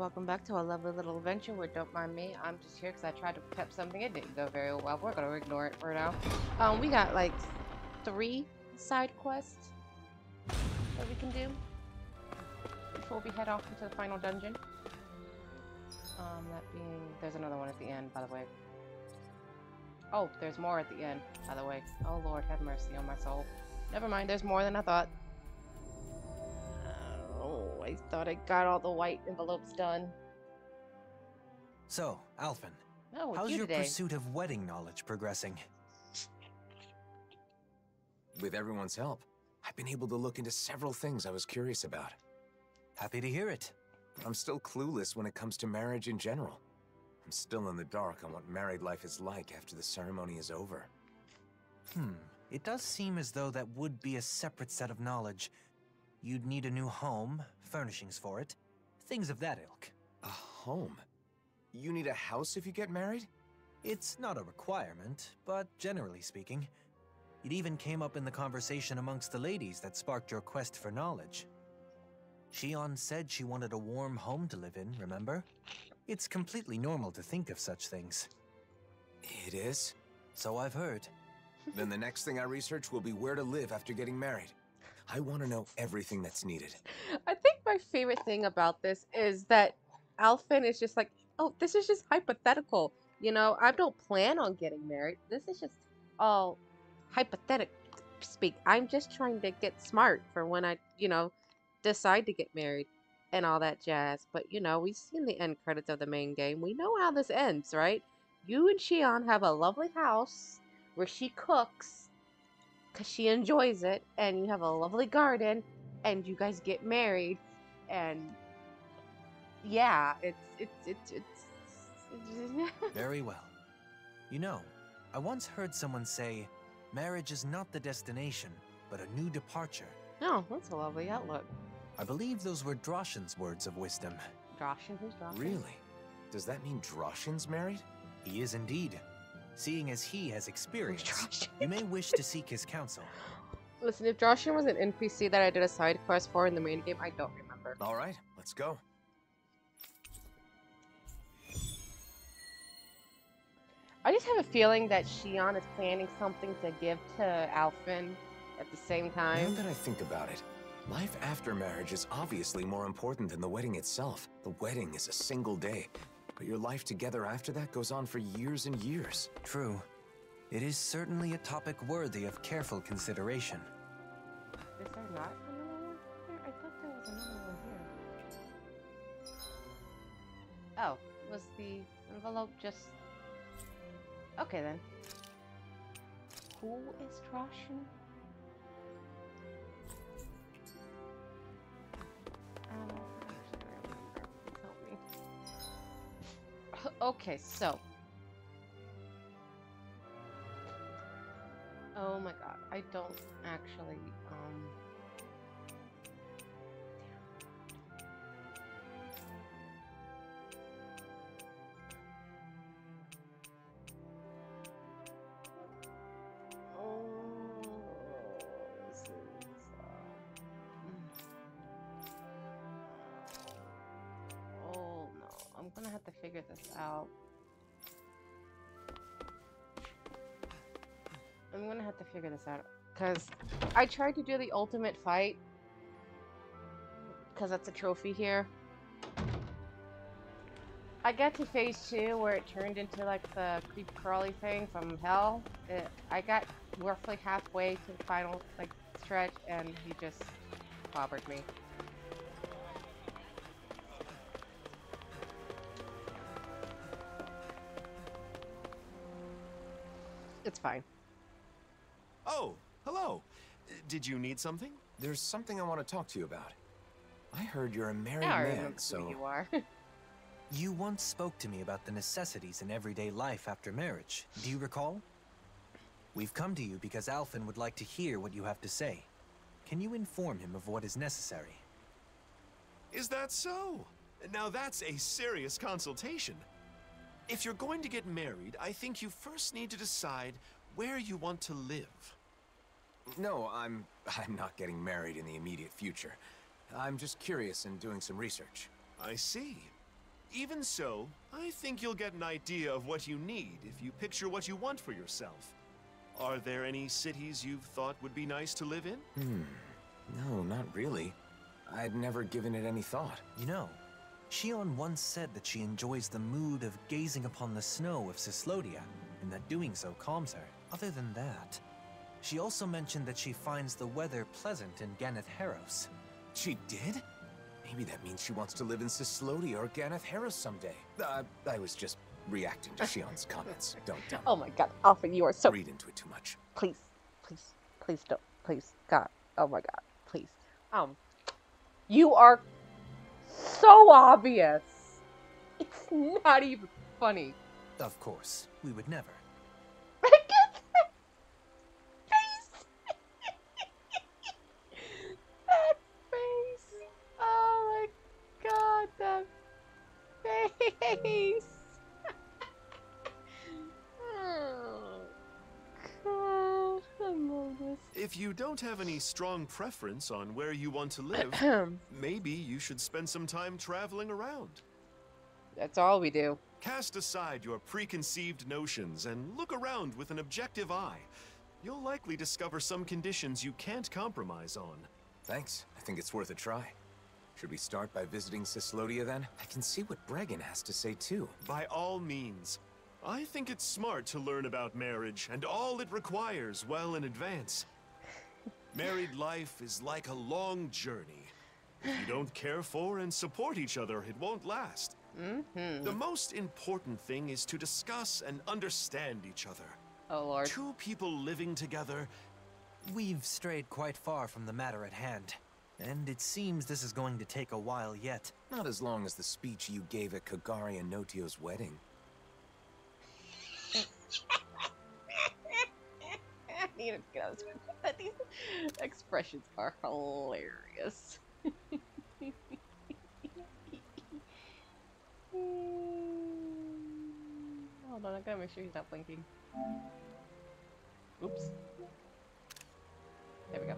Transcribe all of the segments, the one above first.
welcome back to a lovely little adventure where Don't Mind Me. I'm just here because I tried to pep something. It didn't go very well. We're going to ignore it for now. We got like 3 side quests that we can do before we head off into the final dungeon. That being... There's another one at the end, by the way. Oh, there's more at the end, by the way. Oh, Lord, have mercy on my soul. Never mind, there's more than I thought. Oh, I thought I got all the white envelopes done. So, Alphen, Oh, how's you your today? pursuit of wedding knowledge progressing? With everyone's help, I've been able to look into several things I was curious about. Happy to hear it. I'm still clueless when it comes to marriage in general. I'm still in the dark on what married life is like after the ceremony is over. It does seem as though that would be a separate set of knowledge. You'd need a new home, furnishings for it, things of that ilk. A home? You need a house if you get married? It's not a requirement, but generally speaking. It even came up in the conversation amongst the ladies that sparked your quest for knowledge. Shion said she wanted a warm home to live in, remember? It's completely normal to think of such things. It is? So I've heard. Then the next thing I research will be where to live after getting married. I want to know everything that's needed. I think my favorite thing about this is that Alphen is just like, oh, this is just hypothetical. You know, I don't plan on getting married. This is just all hypothetical speak. I'm just trying to get smart for when I, decide to get married and all that jazz. But, we've seen the end credits of the main game. We know how this ends, right? You and Shion have a lovely house where she cooks because she enjoys it, and you have a lovely garden, and you guys get married, and yeah, it's Very well. You know, I once heard someone say, marriage is not the destination, but a new departure. Oh, that's a lovely outlook. I believe those were Droshin's words of wisdom. Droshin, who's Droshin? Really? Does that mean Droshin's married? He is indeed. Seeing as he has experience, Droshin? you may wish to seek his counsel. Listen, if Droshin was an NPC that I did a side quest for in the main game, I don't remember. All right, let's go. I just have a feeling that Shion is planning something to give to Alphen at the same Now time. that I think about it, life after marriage is obviously more important than the wedding itself. The wedding is a single day, but your life together after that goes on for years and years. True. It is certainly a topic worthy of careful consideration. Is there not another one here? I thought there was another one here. Oh, was the envelope just... Okay then. Who is Droshin? I don't actually remember. Help me. Okay, so. Oh my god, I don't actually, this is, oh no, I'm gonna have to figure this out. I'm gonna have to figure this out, because I tried to do the ultimate fight, because that's a trophy here. I got to phase 2 where it turned into like the creep crawly thing from hell. I got roughly halfway to the final stretch, and he just clobbered me. It's fine. Oh, hello. Did you need something? There's something I want to talk to you about. I heard you're a married Now I man, remember so... who you are. You once spoke to me about the necessities in everyday life after marriage. Do you recall? We've come to you because Alphen would like to hear what you have to say. Can you inform him of what is necessary? Is that so? Now that's a serious consultation. If you're going to get married, I think you first need to decide where you want to live. No, I'm not getting married in the immediate future. I'm just curious and doing some research. I see. Even so, I think you'll get an idea of what you need if you picture what you want for yourself. Are there any cities you've thought would be nice to live in? No, not really. I'd never given it any thought. You know, Shion once said that she enjoys the mood of gazing upon the snow of Cyslodia, and that doing so calms her. Other than that, she also mentioned that she finds the weather pleasant in Ganeth Heros. She did? Maybe that means she wants to live in Cyslodia or Ganeth Heros someday. I was just reacting to Shion's comments. Don't Oh my god, Alphen, you are so... read into it too much. Please, please, please don't. Please, God. Oh my god, please. You are so obvious. It's not even funny. Of course, we would never. That face. Oh my god, that face. Oh god, I love this. If you don't have any strong preference on where you want to live, maybe you should spend some time traveling around. That's all we do. Cast aside your preconceived notions and look around with an objective eye. You'll likely discover some conditions you can't compromise on. Thanks. I think it's worth a try. Should we start by visiting Cyslodia then? I can see what Bregan has to say too. By all means. I think it's smart to learn about marriage and all it requires well in advance. Married life is like a long journey. If you don't care for and support each other, it won't last. The most important thing is to discuss and understand each other. Oh lord. Two people living together. We've strayed quite far from the matter at hand, and it seems this is going to take a while yet. Not as long as the speech you gave at Kagari and Notio's wedding. I need to get out of this. These expressions are hilarious. Hold on, I gotta make sure he's not blinking. Oops. There we go.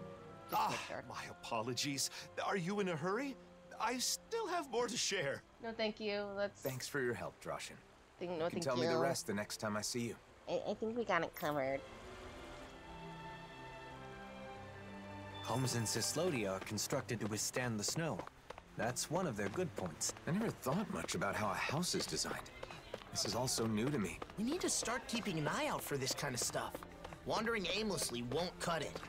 Just to make sure. My apologies. Are you in a hurry? I still have more to share. No, thank you. Let's. Thanks for your help, Droshin. No, You thank can tell me the rest the next time I see you. I think we got it covered. Homes in Cyslodia are constructed to withstand the snow. That's one of their good points. I never thought much about how a house is designed. This is all so new to me. We need to start keeping an eye out for this kind of stuff. Wandering aimlessly won't cut it.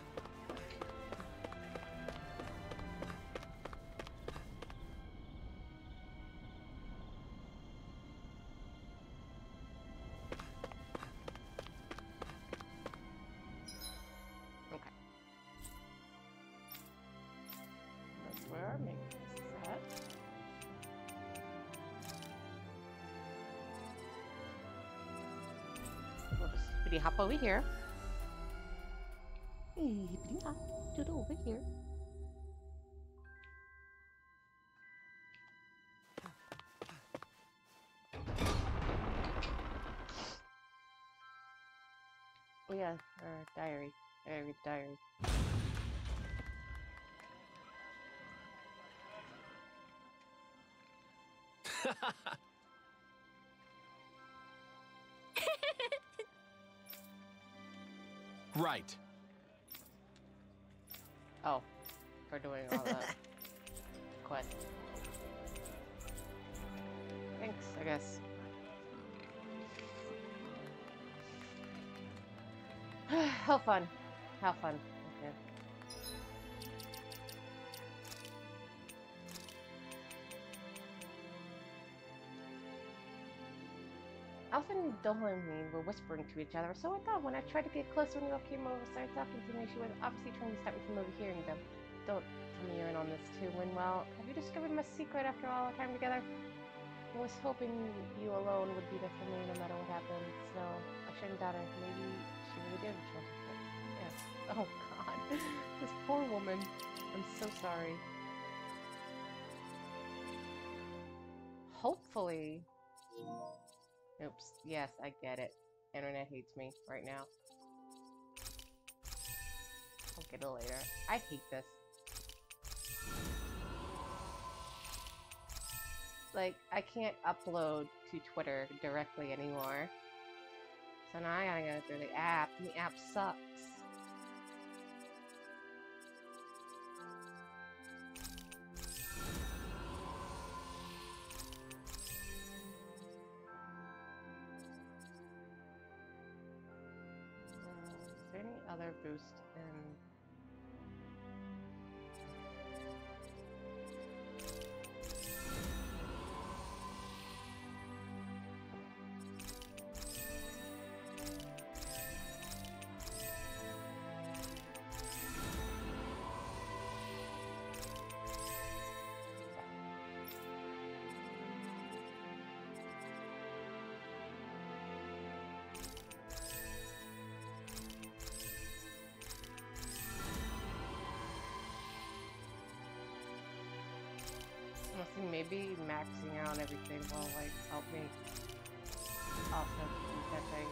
Okay. That's where our make is set. We'll just hippity hop over here. Hippity hop, doodle over here. Oh yeah, diary. I gotta read the diary. Right. Oh, for doing all that quest. Thanks, I guess. How fun. How fun. Okay. Alphen and Dahnan were whispering to each other, so I thought when I tried to get closer when you all came over, started talking to me, she was obviously trying to stop me from overhearing them. Don't tell me you're in on this too, Winwell. Have you discovered my secret after all our time together? I was hoping you alone would be there for me no matter what happens, so I shouldn't doubt her. Maybe she really did trust me. Yes. Oh god. This poor woman. I'm so sorry. Hopefully. Oops. Yes, I get it. Internet hates me right now. I'll get it later. I hate this. like, I can't upload to Twitter directly anymore. So now I gotta go through the app, and the app sucks. Is there any other boost in... Maybe maxing out everything will like help me offset that thing.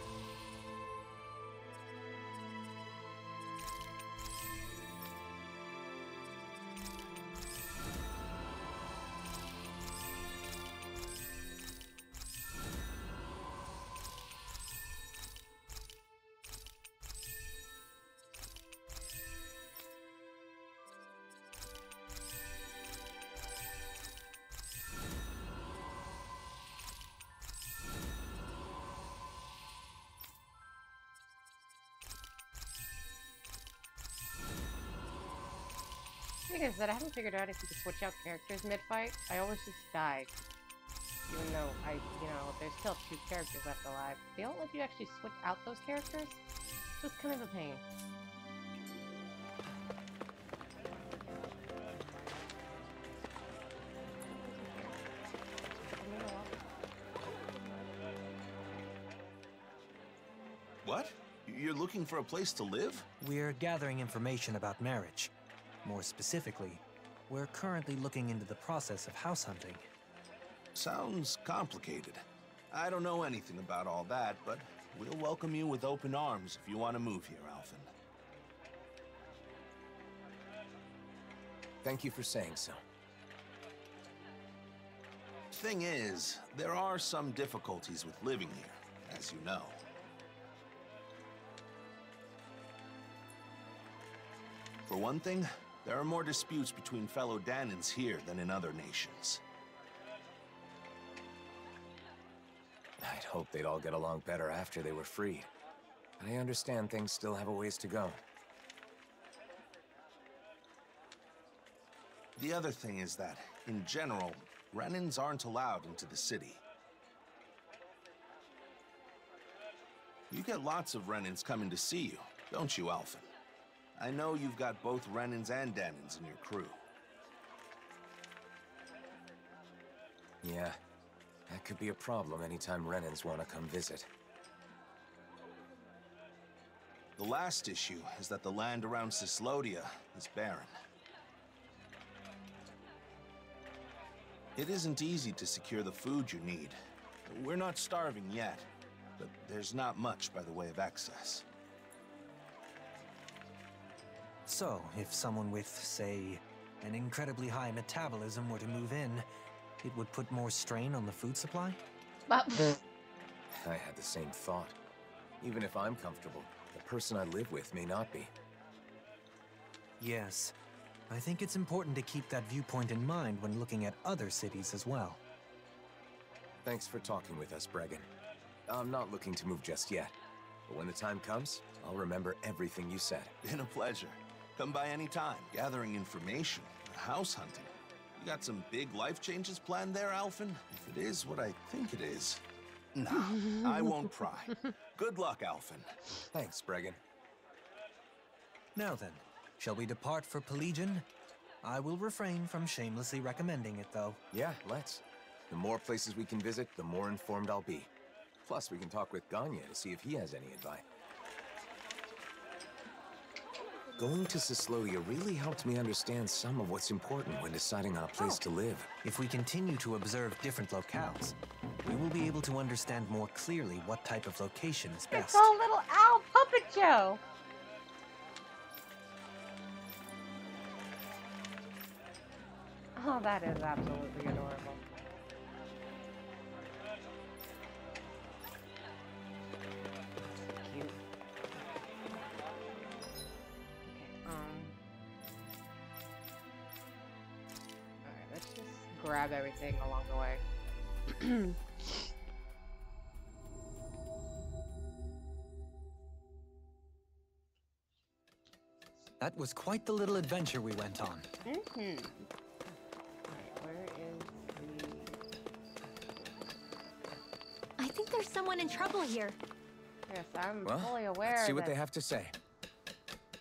The thing is that I haven't figured out if you can switch out characters mid-fight. I always just die. Even though there's still 2 characters left alive. They don't let you actually switch out those characters. So it's kind of a pain. What? You're looking for a place to live? We're gathering information about marriage. More specifically, we're currently looking into the process of house hunting. Sounds complicated. I don't know anything about all that, but we'll welcome you with open arms if you want to move here, Alphen. Thank you for saying so. Thing is, there are some difficulties with living here, as you know. For one thing, there are more disputes between fellow Dahnans here than in other nations. I'd hope they'd all get along better after they were freed. But I understand things still have a ways to go. The other thing is that, in general, Renans aren't allowed into the city. You get lots of Renans coming to see you, don't you, Alphen? I know you've got both Renans and Dahnans in your crew. Yeah, that could be a problem anytime Renans want to come visit. The last issue is that the land around Cislodia is barren. It isn't easy to secure the food you need. We're not starving yet, but there's not much by the way of excess. So, if someone with, say, an incredibly high metabolism were to move in, it would put more strain on the food supply? I had the same thought. Even if I'm comfortable, the person I live with may not be. Yes. I think it's important to keep that viewpoint in mind when looking at other cities as well. Thanks for talking with us, Bregan. I'm not looking to move just yet, but when the time comes, I'll remember everything you said. Been a pleasure. Come by any time. Gathering information, house hunting. You got some big life changes planned there, Alphen? If it is what I think it is. No, I won't pry. Good luck, Alphen. Thanks, Bregan. Now then, shall we depart for Pelegion? I will refrain from shamelessly recommending it, though. Yeah, let's. The more places we can visit, the more informed I'll be. Plus, we can talk with Gagne to see if he has any advice. Going to Cislodia really helped me understand some of what's important when deciding on a place to live. If we continue to observe different locales, we will be able to understand more clearly what type of location is best. It's a little owl puppet show! Oh, that is absolutely adorable. grab everything along the way. That was quite the little adventure we went on. Alright, where is the... I think there's someone in trouble here. Yes, I'm Well, fully aware let's see what that they have to say.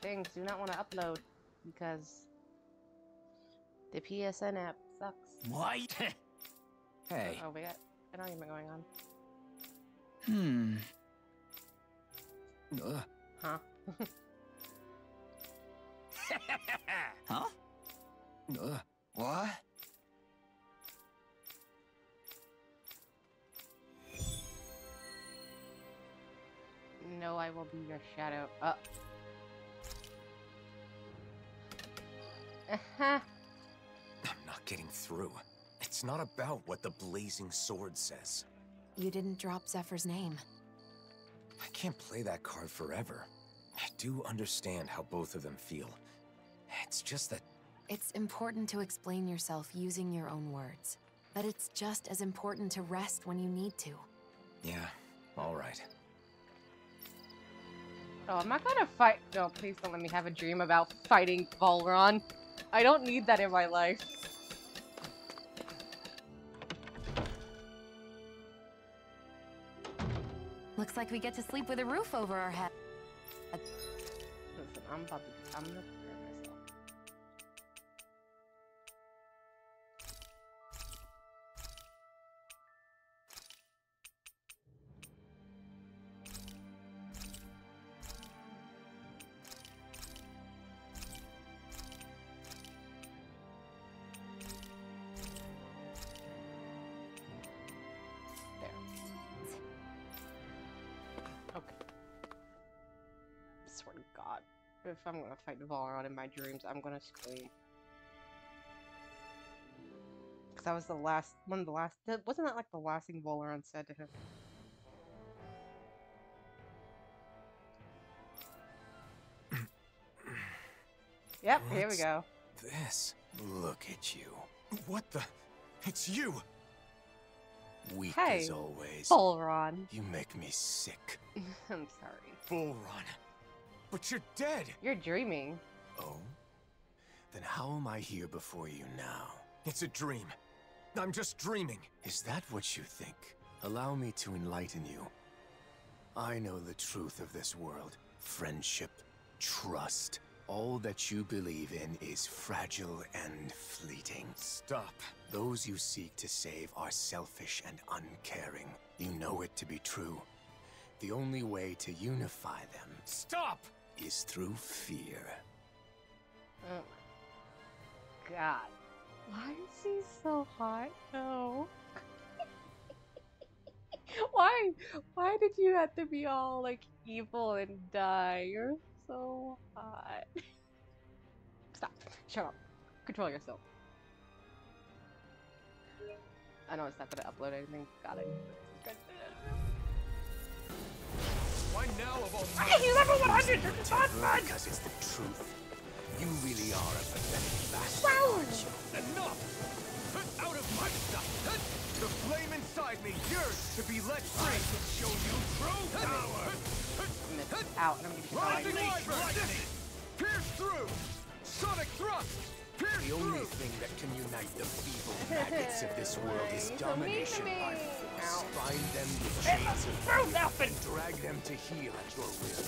things do not want to upload because the PSN app sucks. What? Hey, Oh, we got an argument going on. ugh, Huh? Huh? ugh. What? No, I will be your shadow. Oh. I'm not getting through. It's not about what the blazing sword says. You didn't drop Zephyr's name. I can't play that card forever. I do understand how both of them feel. It's just that... It's important to explain yourself using your own words. But it's just as important to rest when you need to. Yeah, all right. Oh, I'm not gonna fight. No, please don't let me have a dream about fighting Volron. I don't need that in my life. Looks like we get to sleep with a roof over our head. Listen, I'm gonna prepare myself. There. Okay. Swear to God, if I'm gonna fight Volron in my dreams, I'm gonna scream. Cause that was the last one of the last. Wasn't that like the last thing Volron said to him? Yep, here we What's go. this? Look at you. What the? It's you! Weak Hey, as always. Volron. You make me sick. I'm sorry. Bullrun. But you're dead! You're dreaming. Oh? Then how am I here before you now? It's a dream. I'm just dreaming. Is that what you think? Allow me to enlighten you. I know the truth of this world. Friendship, trust. All that you believe in is fragile and fleeting. Stop. Those you seek to save are selfish and uncaring. You know it to be true. The only way to unify them... Stop! ...is through fear. Oh my God. Why is he so hot? No. Why did you have to be all like evil and die? You're so hot. Stop. Shut up. Control yourself. I know it's not gonna upload anything. Got it. Why now of all He's level 100! It's not fun! Because it's the truth. You really are a pathetic bastard. Wow! Enough! Out of my stuff! The flame inside me yearns to be let free! I can show you true power! Out, and I'm gonna Rising lightning! Pierce through! Sonic thrust! Pierce through! The only thing that can unite the feeble maggots of this world is domination by force. Bind them with chains of fear and drag them to heel at your will.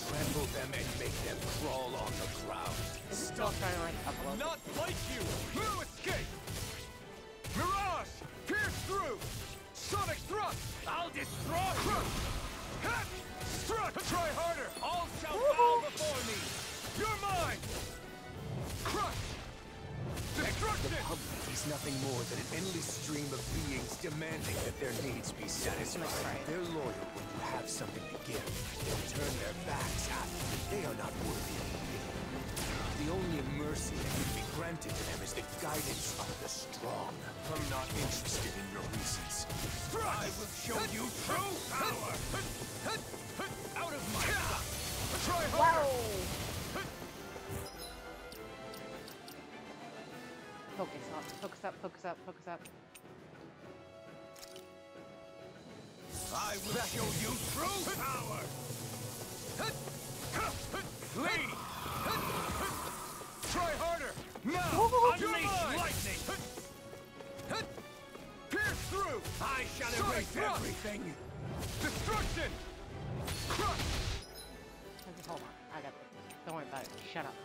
Trample them and make them crawl on the ground. Still trying to like upload. Not like you! No escape! Mirage! Pierce through! Sonic thrust! I'll destroy you! Hit! Strut! Try harder! All shall bow before me! You're mine! Crush! Destruction! The public is nothing more than an endless stream of beings demanding that their needs be satisfied. They're loyal when you have something to give. They'll turn their backs after you. They are not worthy of you. The only mercy that can be granted to them is the guidance of the strong. I'm not interested in your reasons. I will show you true power! Out of my sight! Try harder! Wow! Focus up, focus up, focus up, focus up. I will show you true power! Flee! Try harder! Now, unleash lightning! Pierce through! I shall erase everything! Destruction! Crush! Hold on, I got this. Don't worry about it. Shut up.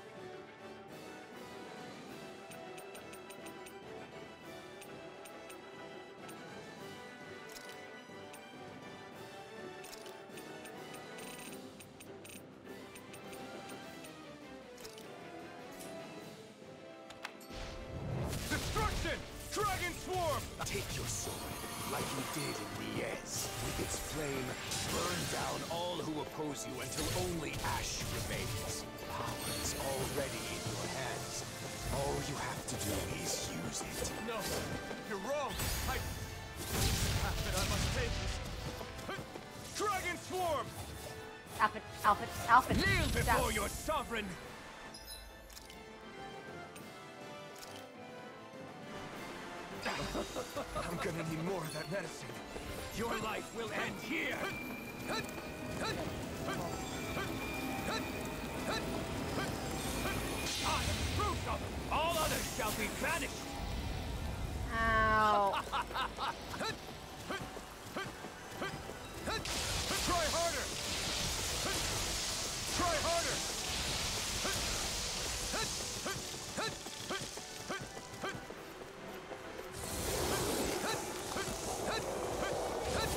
Destruction! Dragon Swarm! Take your sword, like you did in Niez. With its flame, burn down all who oppose you until only ash remains. Power is already in your hands. All you have to do is use it. No, you're wrong. Path that I must take. Dragon Swarm! Alphen, Alphen, Alphen. Kneel before your sovereign! I'm gonna need more of that medicine. Your life will end here! I am Crusoe! All others shall be banished! Ow. Try harder! Try harder!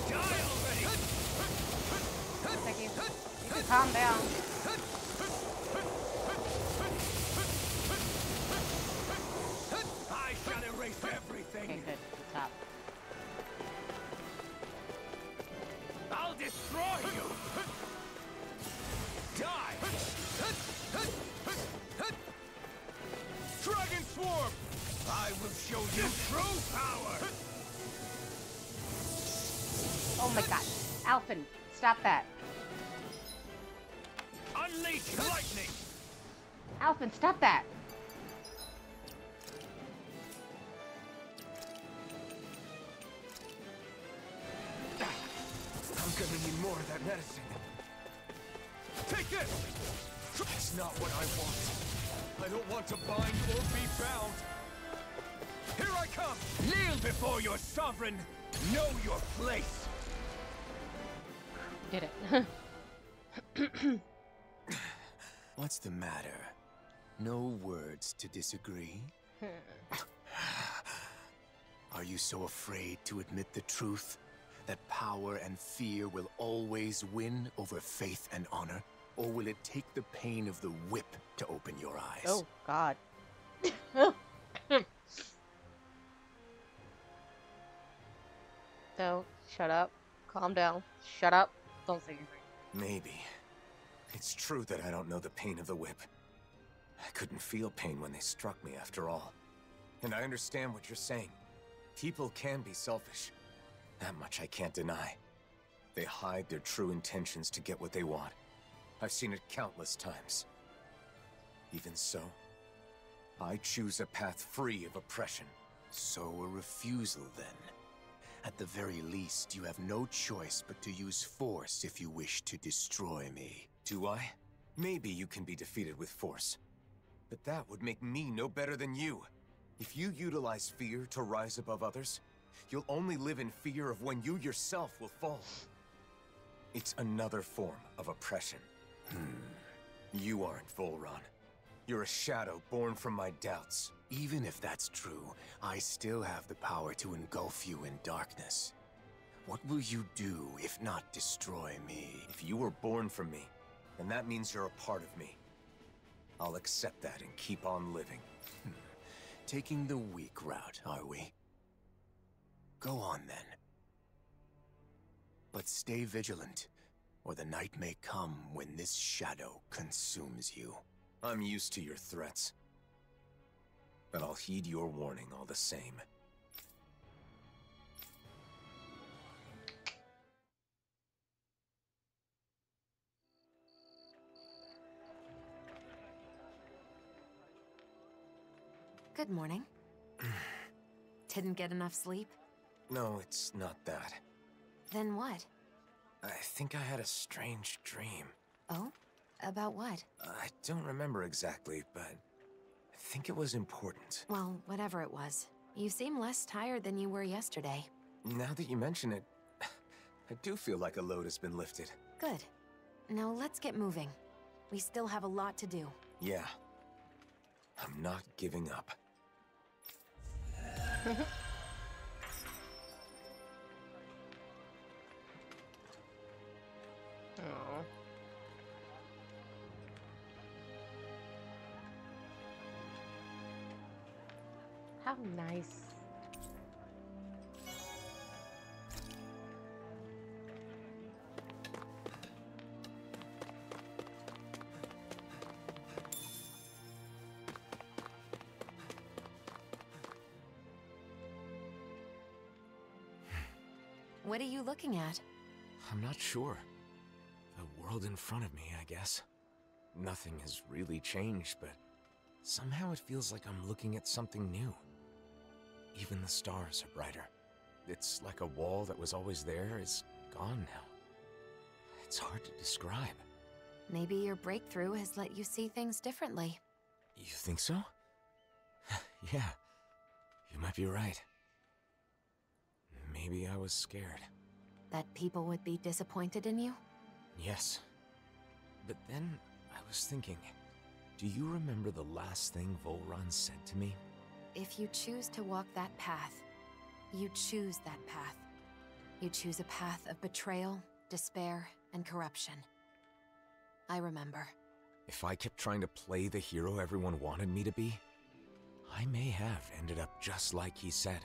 Die already! Thank you. You can calm down. I shall erase everything! Okay, good. Stop. I'll destroy you! Die! Dragon Swarm! I will show you true power! Oh my god. Alphen, stop that. Unleash lightning! Alphen, stop that. I'm gonna need more of that medicine. Take this! That's not what I want. I don't want to bind or be bound. Here I come! Kneel before your sovereign! Know your place! Did it. What's the matter? No words to disagree? Are you so afraid to admit the truth? That power and fear will always win over faith and honor? Or will it take the pain of the whip to open your eyes? Oh, God. No, shut up. Calm down. Shut up. Don't say anything. Maybe. It's true that I don't know the pain of the whip. I couldn't feel pain when they struck me after all. And I understand what you're saying. People can be selfish. That much I can't deny. They hide their true intentions to get what they want. I've seen it countless times. Even so, I choose a path free of oppression. So a refusal, then. At the very least, you have no choice but to use force if you wish to destroy me. Do I? Maybe you can be defeated with force. But that would make me no better than you. If you utilize fear to rise above others, you'll only live in fear of when you yourself will fall. It's another form of oppression. You aren't Volron. You're a shadow born from my doubts. Even if that's true, I still have the power to engulf you in darkness. What will you do if not destroy me? If you were born from me, then that means you're a part of me. I'll accept that and keep on living. Taking the weak route, are we? Go on, then. But stay vigilant, or the night may come when this shadow consumes you. I'm used to your threats, but I'll heed your warning all the same. Good morning. Didn't get enough sleep? No, it's not that. Then what? I think I had a strange dream. Oh? About what? I don't remember exactly, but I think it was important. Well, whatever it was. You seem less tired than you were yesterday. Now that you mention it, I do feel like a load has been lifted. Good. Now let's get moving. We still have a lot to do. Yeah. I'm not giving up. Oh. How nice. What are you looking at? I'm not sure. The world in front of me, I guess. Nothing has really changed, but somehow it feels like I'm looking at something new. Even the stars are brighter. It's like a wall that was always there is gone now. It's hard to describe. Maybe your breakthrough has let you see things differently. You think so? Yeah, you might be right. Maybe I was scared. That people would be disappointed in you? Yes. But then I was thinking, do you remember the last thing Volron said to me? If you choose to walk that path, you choose that path. You choose a path of betrayal, despair, and corruption. I remember. If I kept trying to play the hero everyone wanted me to be, I may have ended up just like he said.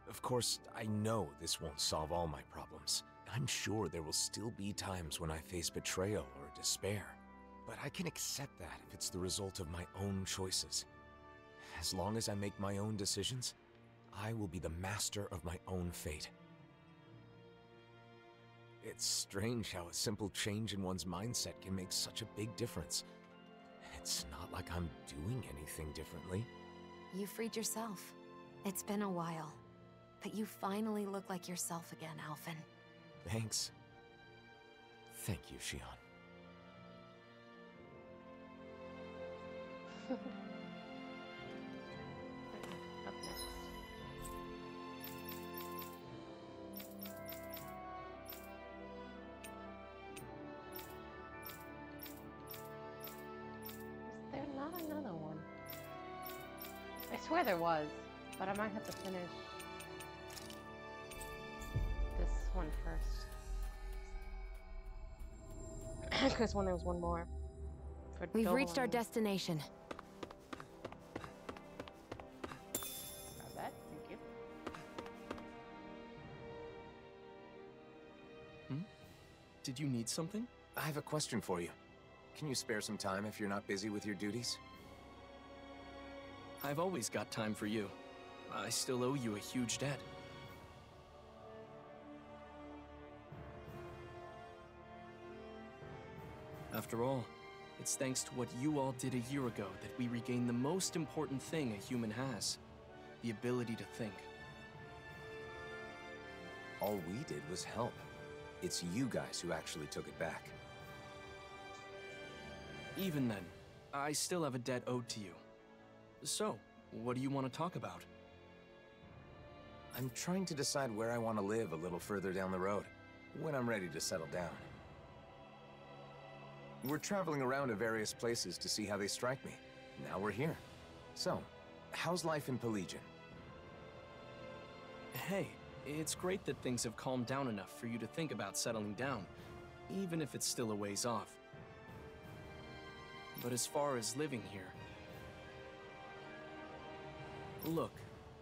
Of course, I know this won't solve all my problems. I'm sure there will still be times when I face betrayal or despair. But I can accept that if it's the result of my own choices. As long as I make my own decisions, I will be the master of my own fate. It's strange how a simple change in one's mindset can make such a big difference. It's not like I'm doing anything differently. You freed yourself. It's been a while. But you finally look like yourself again, Alphen. Thanks. Thank you, Shion. Up next. Is there not another one? I swear there was, but I might have to finish this one first. Because when there was one more. We've reached our destination. Grab that, thank you. Did you need something? I have a question for you. Can you spare some time if you're not busy with your duties? I've always got time for you. I still owe you a huge debt. After all, it's thanks to what you all did a year ago that we regained the most important thing a human has. The ability to think. All we did was help. It's you guys who actually took it back. Even then, I still have a debt owed to you. So, what do you want to talk about? I'm trying to decide where I want to live a little further down the road, when I'm ready to settle down. We're traveling around to various places to see how they strike me. Now we're here. So, how's life in Pelegion? Hey, it's great that things have calmed down enough for you to think about settling down, even if it's still a ways off. But as far as living here... Look,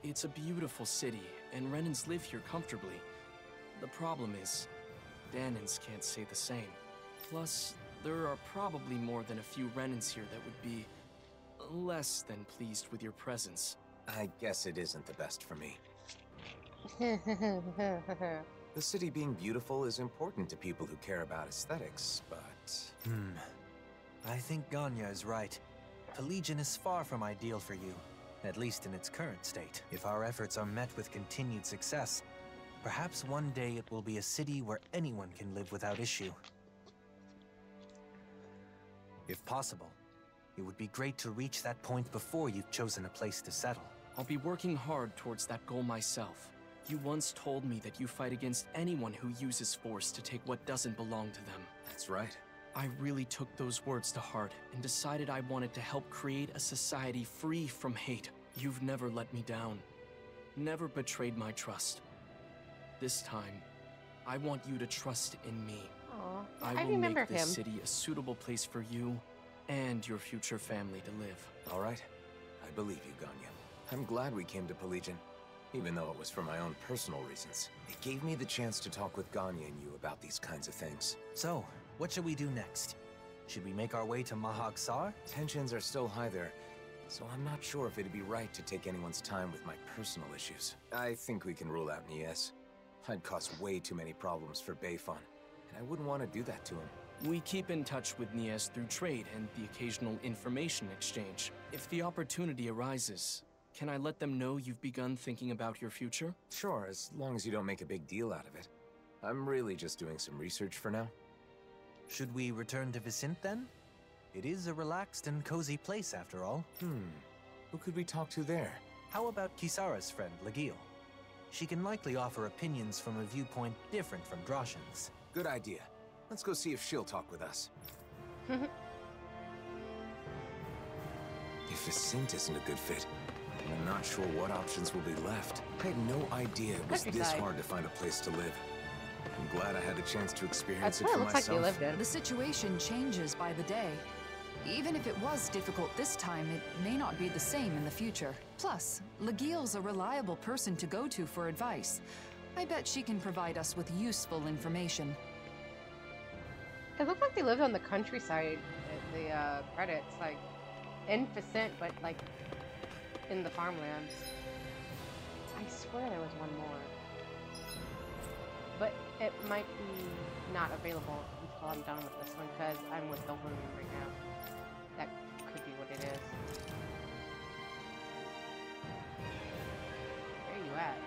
it's a beautiful city, and Renans live here comfortably. The problem is, Dahnans can't say the same. Plus, there are probably more than a few Renans here that would be less than pleased with your presence. I guess it isn't the best for me. The city being beautiful is important to people who care about aesthetics, but... I think Ganya is right. Pelegion is far from ideal for you. at least in its current state. If our efforts are met with continued success, perhaps one day it will be a city where anyone can live without issue. If possible, it would be great to reach that point before you've chosen a place to settle. I'll be working hard towards that goal myself. You once told me that you fight against anyone who uses force to take what doesn't belong to them. That's right. I really took those words to heart and decided I wanted to help create a society free from hate. You've never let me down, never betrayed my trust. This time, I want you to trust in me. Aww, I will remember make this him. city a suitable place for you and your future family to live. All right. I believe you, Ganya. I'm glad we came to Pelegion, even though it was for my own personal reasons. It gave me the chance to talk with Ganya and you about these kinds of things. So, what should we do next? Should we make our way to Mahag Sar? Tensions are still high there, so I'm not sure if it'd be right to take anyone's time with my personal issues. I think we can rule out Nies. I'd cause way too many problems for Bayfon, and I wouldn't want to do that to him. We keep in touch with Nies through trade and the occasional information exchange. If the opportunity arises, can I let them know you've begun thinking about your future? Sure, as long as you don't make a big deal out of it. I'm really just doing some research for now. Should we return to Vicente then? It is a relaxed and cozy place after all. Who could we talk to there? How about Kisara's friend, Legil? She can likely offer opinions from a viewpoint different from Droshan's. Good idea. Let's go see if she'll talk with us. If Vicente isn't a good fit, I'm not sure what options will be left. I had no idea it was this hard to find a place to live. I'm glad I had the chance to experience it for myself. That's what it looks like you lived in. The situation changes by the day. Even if it was difficult this time, it may not be the same in the future. Plus, Legil's a reliable person to go to for advice. I bet she can provide us with useful information. It looked like they lived on the countryside, the credits, like, in Vicente, but, like, in the farmlands. I swear there was one more. But it might be not available until I'm done with this one, because I'm with Dahnan right now. That could be what it is. Where are you at?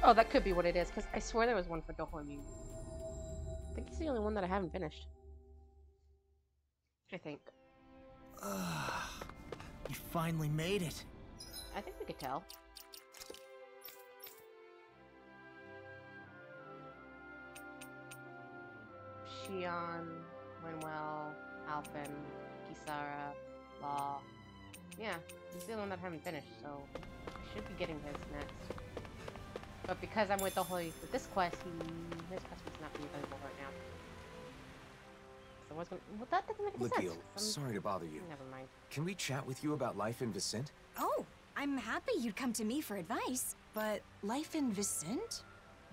Oh, that could be what it is, because I swear there was one for Dahnan. I think it's the only one that I haven't finished. I think. You finally made it. I think we could tell. Shion, Manuel, Alphen, Kisara, Law. Yeah, he's the only one that I haven't finished, so I should be getting his next. But because I'm with Dahnan with this quest, his quest is not being available right now. So what's going? Well, that doesn't make any Legil, sense. sorry to bother you. Never mind. Can we chat with you about life in Vicente? Oh, I'm happy you'd come to me for advice. But life in Vicente?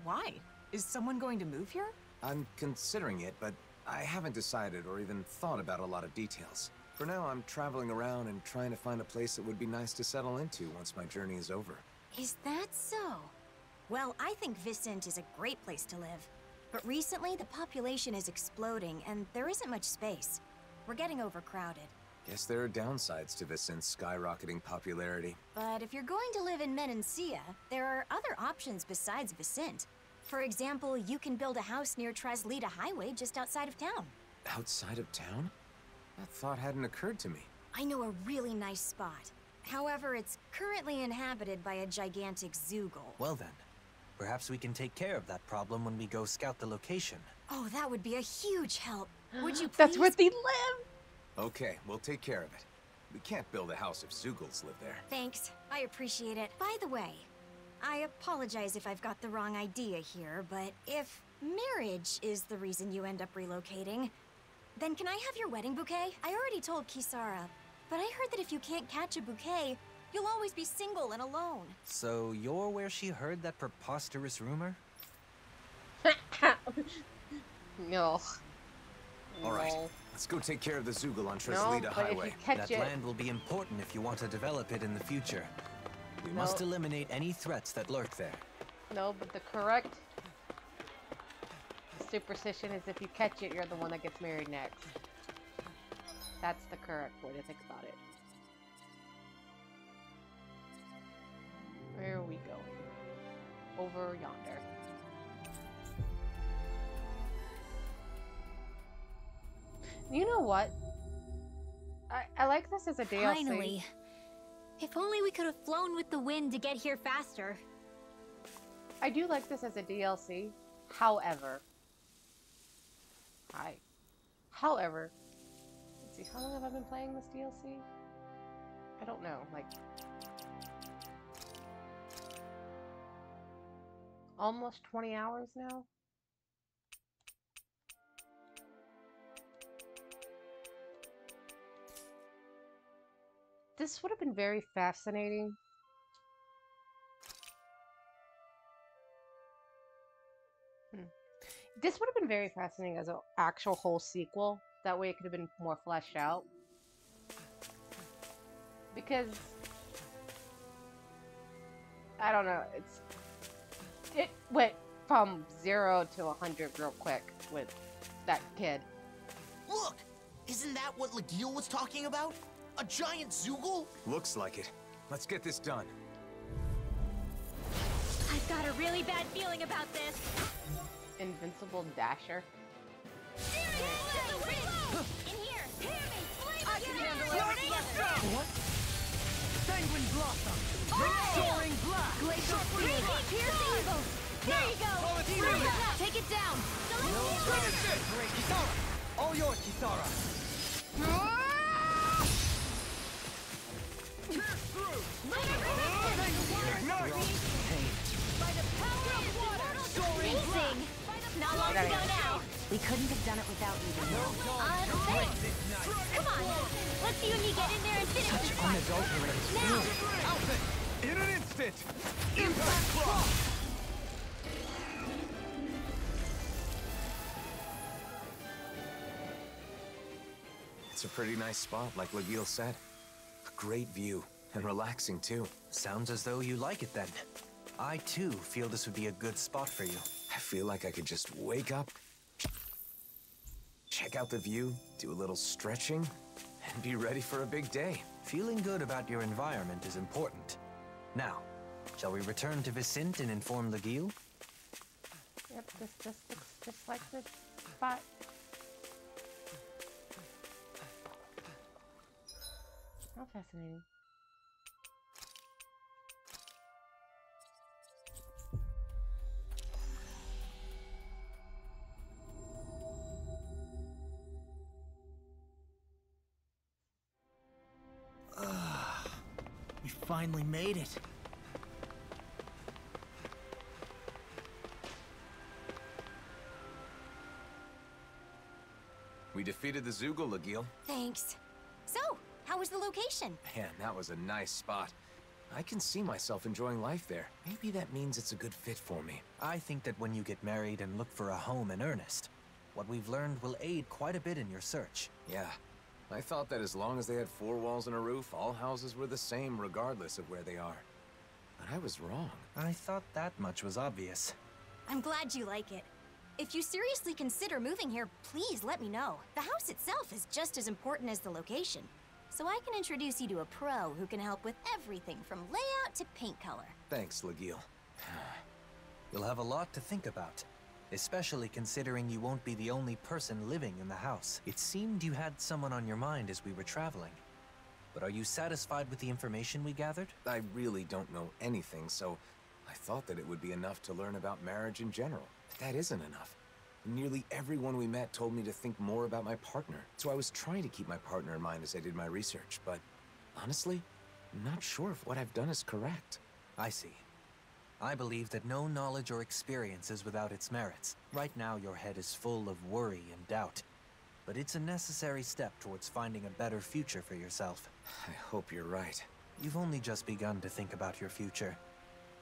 Why? Is someone going to move here? I'm considering it, but I haven't decided or even thought about a lot of details. For now, I'm traveling around and trying to find a place that would be nice to settle into once my journey is over. Is that so? Well, I think Vicente is a great place to live. But recently, the population is exploding, and there isn't much space. We're getting overcrowded. Guess there are downsides to Vicente's skyrocketing popularity. But if you're going to live in Menancia, there are other options besides Vicente. For example, you can build a house near Traslita Highway just outside of town. Outside of town? That thought hadn't occurred to me. I know a really nice spot. However, it's currently inhabited by a gigantic Zoogle. Well then, perhaps we can take care of that problem when we go scout the location. Oh, that would be a huge help. Would you please? That's where they live! Okay, we'll take care of it. We can't build a house if Zoogles live there. Thanks. I appreciate it. By the way, I apologize if I've got the wrong idea here, but if marriage is the reason you end up relocating, then can I have your wedding bouquet? I already told Kisara, but I heard that if you can't catch a bouquet, you'll always be single and alone. So you're where she heard that preposterous rumor? No. All right, let's go take care of the Zoogle on Traslita Highway. That land will be important if you want to develop it in the future. We must eliminate any threats that lurk there. No, but the correct superstition is if you catch it, you're the one that gets married next. That's the correct way to think about it. Where are we going? Over yonder. You know what? I like this as a DLC. Finally. If only we could have flown with the wind to get here faster. I do like this as a DLC. However, let's see, how long have I been playing this DLC? I don't know, like almost 20 hours now. This would have been very fascinating. This would have been very fascinating as an actual whole sequel. That way it could have been more fleshed out. Because I don't know, it went from 0 to 100 real quick with that kid. Look! Isn't that what Legil was talking about? A giant Zoogle? Looks like it. Let's get this done. I've got a really bad feeling about this. Invincible Dasher. In here! Hear me! I can handle everything! What? Sanguine Blossom! Soaring Blast! Glacial Speed! Pierce Evil! There you go! Take it down! Great, Kisara! All yours, Kisara! Pierce through! Ignite! By the power of water! Amazing! Not long to go now. We couldn't have done it without you. Thanks. Come on. Let's see when you get in there and finish this fight. Now! Alphen! In an instant! Impact Claw! It's a pretty nice spot, like Legil said. A great view, and relaxing too. Sounds as though you like it then. I too feel this would be a good spot for you. I feel like I could just wake up, check out the view, do a little stretching, and be ready for a big day. Feeling good about your environment is important. Now, shall we return to Vicente and inform Legil? Yep, this looks just like the spot. How fascinating. We finally made it. We defeated the Zoogle, Legil. Thanks. So, how was the location? Man, that was a nice spot. I can see myself enjoying life there. Maybe that means it's a good fit for me. I think that when you get married and look for a home in earnest, what we've learned will aid quite a bit in your search. Yeah. I thought that as long as they had 4 walls and a roof, all houses were the same regardless of where they are. But I was wrong. I thought that much was obvious. I'm glad you like it. If you seriously consider moving here, please let me know. The house itself is just as important as the location. So I can introduce you to a pro who can help with everything from layout to paint color. Thanks, Legil. You'll have a lot to think about, especially considering you won't be the only person living in the house. It seemed you had someone on your mind as we were traveling. But are you satisfied with the information we gathered? I really don't know anything, so I thought that it would be enough to learn about marriage in general. But that isn't enough. Nearly everyone we met told me to think more about my partner, so I was trying to keep my partner in mind as I did my research, but honestly, I'm not sure if what I've done is correct. I see. I believe that no knowledge or experience is without its merits. Right now, your head is full of worry and doubt. But it's a necessary step towards finding a better future for yourself. I hope you're right. You've only just begun to think about your future.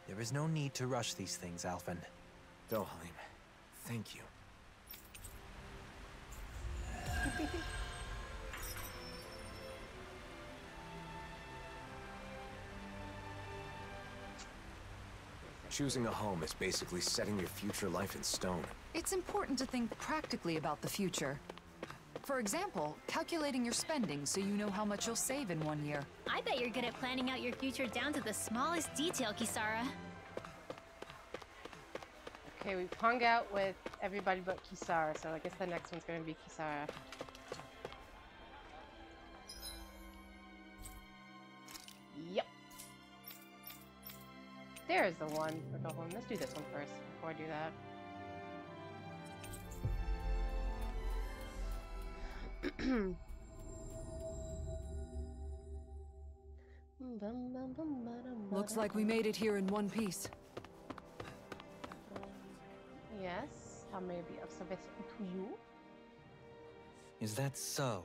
There is no need to rush these things, Alphen. Dohalim, thank you. Choosing a home is basically setting your future life in stone. It's important to think practically about the future. For example, calculating your spending so you know how much you'll save in 1 year. I bet you're good at planning out your future down to the smallest detail, Kisara. Okay, we've hung out with everybody but Kisara, so I guess the next one's gonna be Kisara. Yep. There's the one for the home. Let's do this one first before I do that. Looks like we made it here in one piece. Yes, how may I be of service to you? Is that so?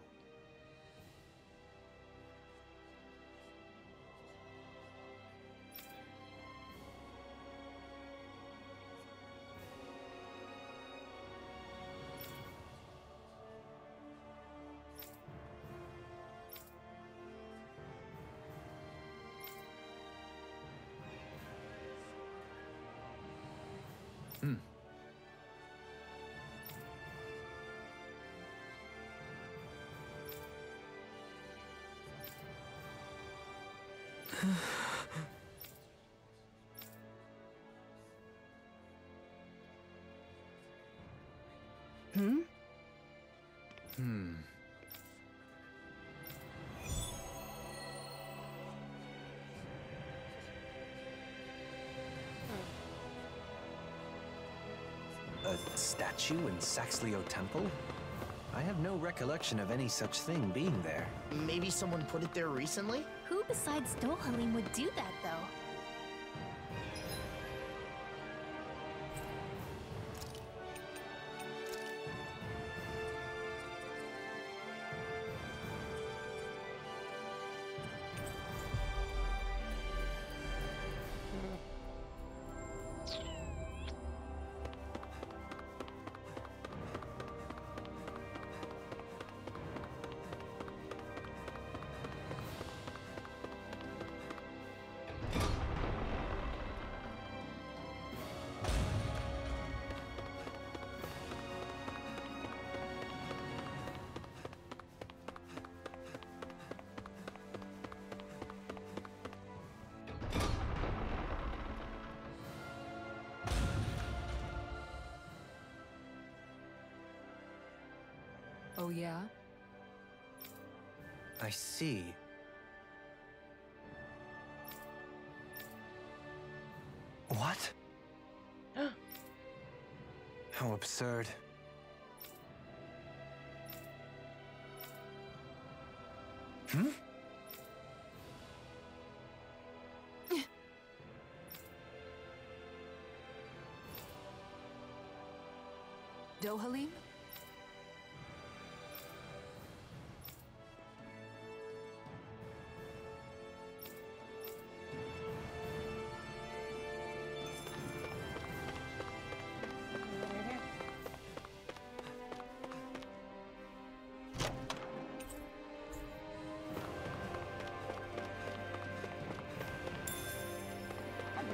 A statue in Saxleo Temple? I have no recollection of any such thing being there. Maybe someone put it there recently? Who besides Dohalim would do that, though? Oh yeah? I see. What? How absurd. Hmm? Dohalim?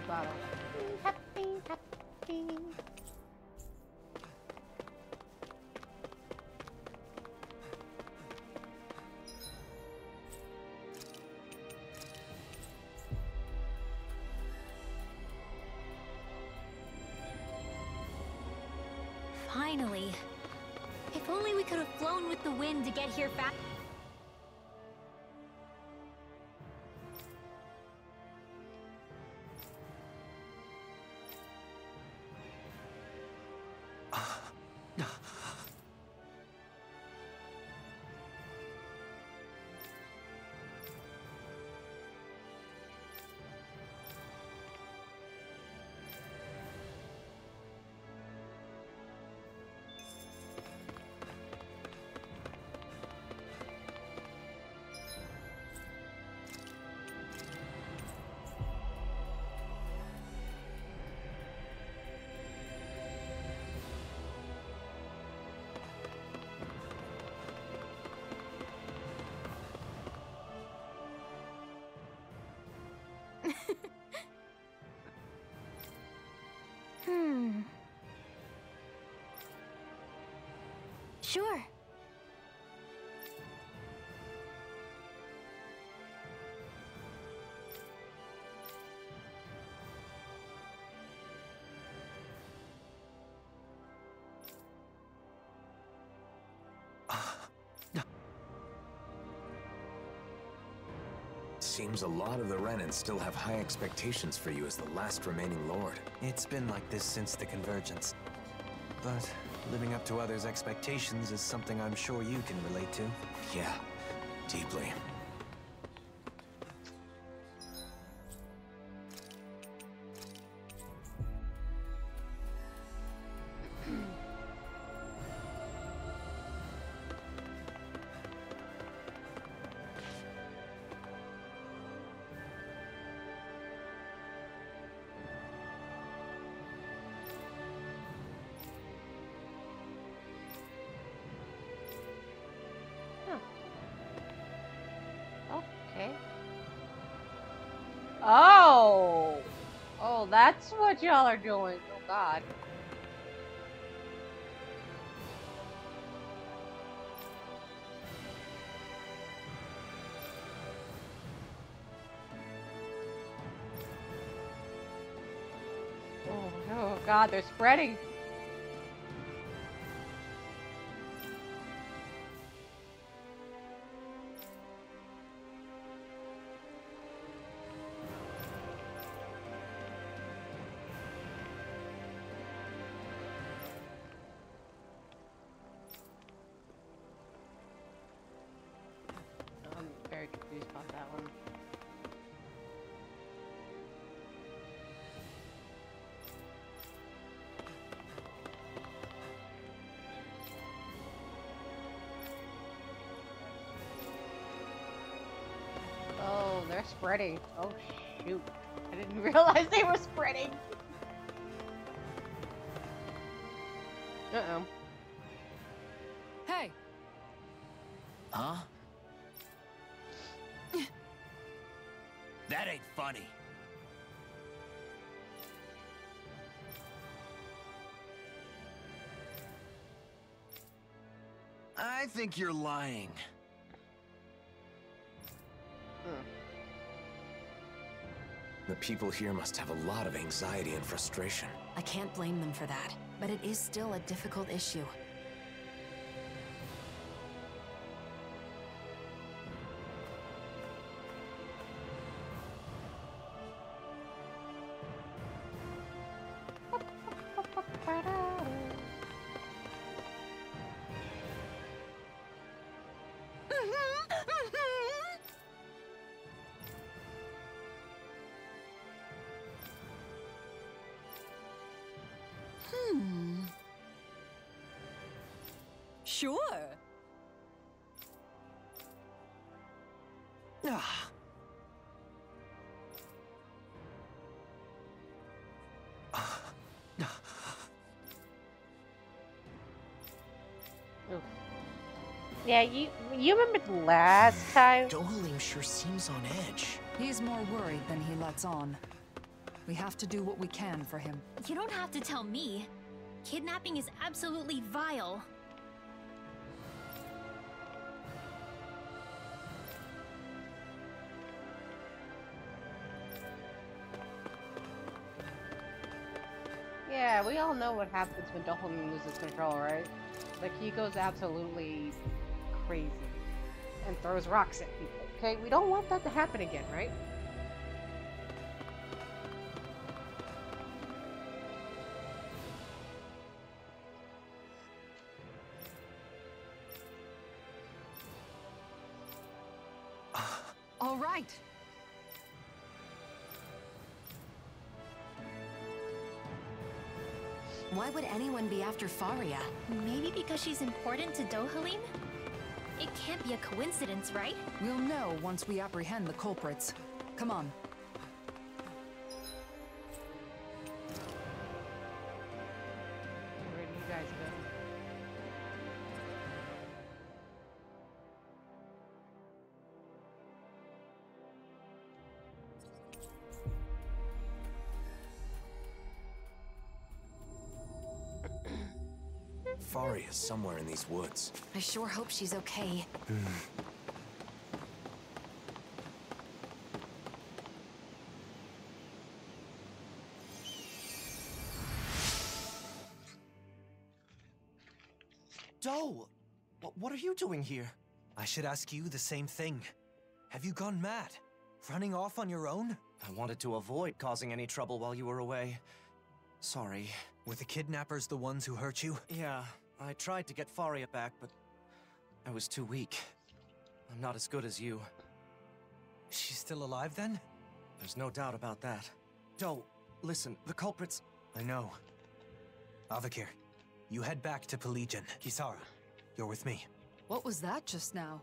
Bottle. Happy, happy. Finally. If only we could have flown with the wind to get here fast. Sure. Seems a lot of the Renans still have high expectations for you as the last remaining lord. It's been like this since the convergence. But living up to others' expectations is something I'm sure you can relate to. Yeah, deeply. Okay. Oh! Oh, that's what y'all are doing. Oh, God. Oh, God, they're spreading. I'm very confused about that one. Oh, they're spreading. Oh, shoot. I didn't realize they were spreading. Uh-oh. Hey! Huh? That ain't funny. I think you're lying. The people here must have a lot of anxiety and frustration. I can't blame them for that, but it is still a difficult issue. Sure. Oof. Yeah, you remember the last time? Dohalim sure seems on edge. He's more worried than he lets on. We have to do what we can for him. You don't have to tell me. Kidnapping is absolutely vile. Yeah, we all know what happens when Dahnan loses control, right? Like, he goes absolutely crazy and throws rocks at people, okay? We don't want that to happen again, right? All right. Why would anyone be after Faria? Maybe because she's important to Dohalim? It can't be a coincidence, right? We'll know once we apprehend the culprits. Come on. Where do you guys go? Faria's somewhere in these woods. I sure hope she's okay. Doe! What are you doing here? I should ask you the same thing. Have you gone mad? Running off on your own? I wanted to avoid causing any trouble while you were away. Sorry. Were the kidnappers the ones who hurt you? Yeah, I tried to get Faria back, but I was too weak. I'm not as good as you. She's still alive then? There's no doubt about that. Doe, listen, the culprits... I know. Avakir, you head back to Pelegion. Kisara, you're with me. What was that just now?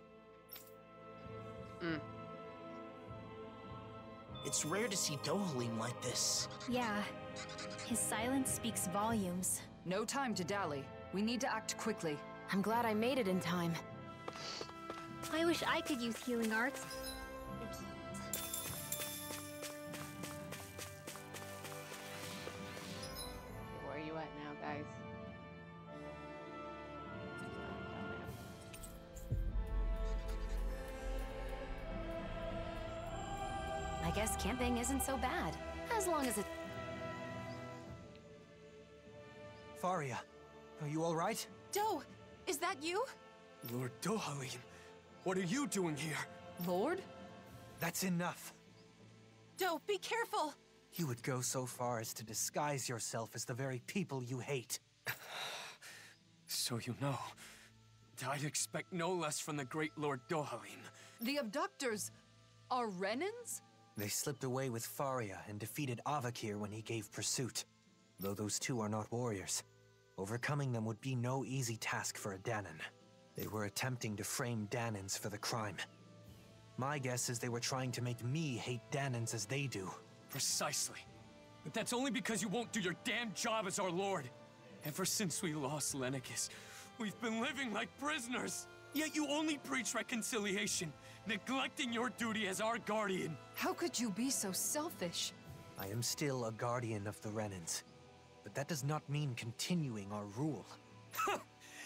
It's rare to see Dohalim like this. Yeah. His silence speaks volumes. No time to dally. We need to act quickly. I'm glad I made it in time. I wish I could use healing arts. Where are you at now, guys? I guess camping isn't so bad, as long as it... Faria, are you all right? Doe, is that you? Lord Dohalim, what are you doing here? Lord? That's enough. Doe, be careful! You would go so far as to disguise yourself as the very people you hate. So you know, I'd expect no less from the great Lord Dohalim. The abductors are Renans? They slipped away with Faria and defeated Avakir when he gave pursuit. Though those two are not warriors, overcoming them would be no easy task for a Dahnan. They were attempting to frame Dahnans for the crime. My guess is they were trying to make me hate Dahnans as they do. Precisely. But that's only because you won't do your damn job as our lord. Ever since we lost Lenegis, we've been living like prisoners. Yet you only preach reconciliation, neglecting your duty as our guardian. How could you be so selfish? I am still a guardian of the Renans, but that does not mean continuing our rule.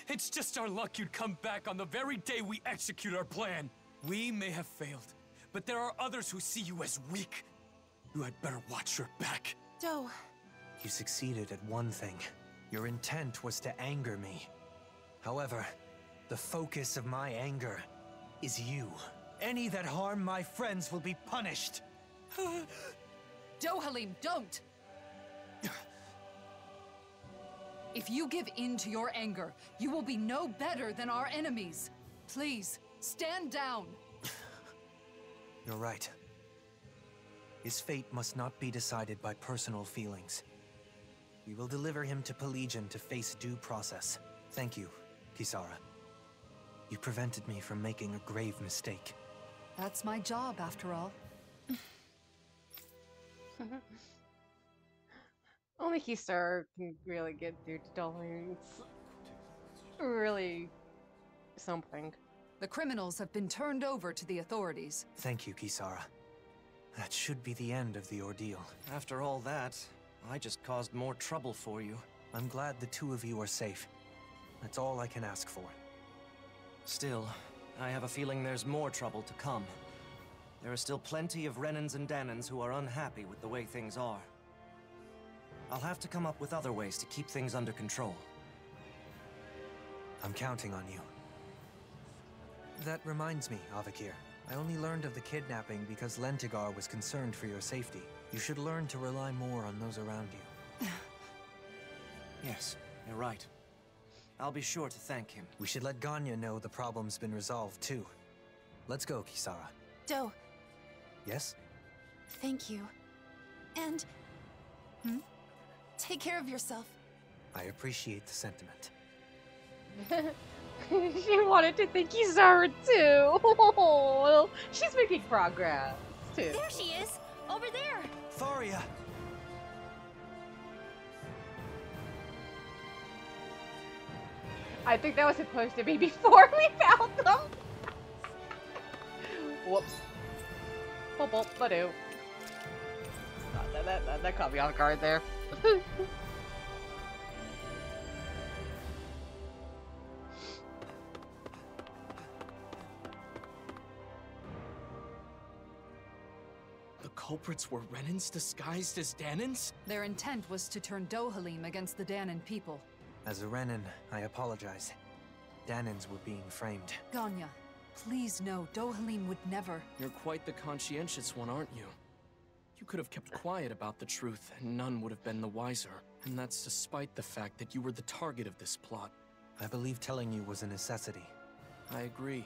It's just our luck you'd come back on the very day we execute our plan. We may have failed, but there are others who see you as weak. You had better watch your back. Doe. You succeeded at one thing. Your intent was to anger me. However, the focus of my anger is you. Any that harm my friends will be punished. Dohalim, don't! If you give in to your anger, you will be no better than our enemies. Please, stand down. You're right. His fate must not be decided by personal feelings. We will deliver him to Pelegion to face due process. Thank you, Kisara. You prevented me from making a grave mistake. That's my job, after all. Only Kisara can really get through to Dohalim. It's really something. The criminals have been turned over to the authorities. Thank you, Kisara. That should be the end of the ordeal. After all that, I just caused more trouble for you. I'm glad the two of you are safe. That's all I can ask for. Still, I have a feeling there's more trouble to come. There are still plenty of Renans and Dahnans who are unhappy with the way things are. I'll have to come up with other ways to keep things under control. I'm counting on you. That reminds me, Avakir. I only learned of the kidnapping because Lentigar was concerned for your safety. You should learn to rely more on those around you. Yes, you're right. I'll be sure to thank him. We should let Ganya know the problem's been resolved, too. Let's go, Kisara. Doe. Yes? Thank you. And... take care of yourself. I appreciate the sentiment. She wanted to thank Kisara too. Oh, she's making progress too. There she is, over there. Faria. I think that was supposed to be before we found them. Whoops. Boop, boop, ba-doo. That caught me off guard there. The culprits were Renans disguised as Dahnans? Their intent was to turn Dohalim against the Dahnan people. As a Renan, I apologize. Dahnans were being framed. Ganya, Please no, Dohalim would never. You're quite the conscientious one, aren't you? You could have kept quiet about the truth, and none would have been the wiser. And that's despite the fact that you were the target of this plot. I believe telling you was a necessity. I agree.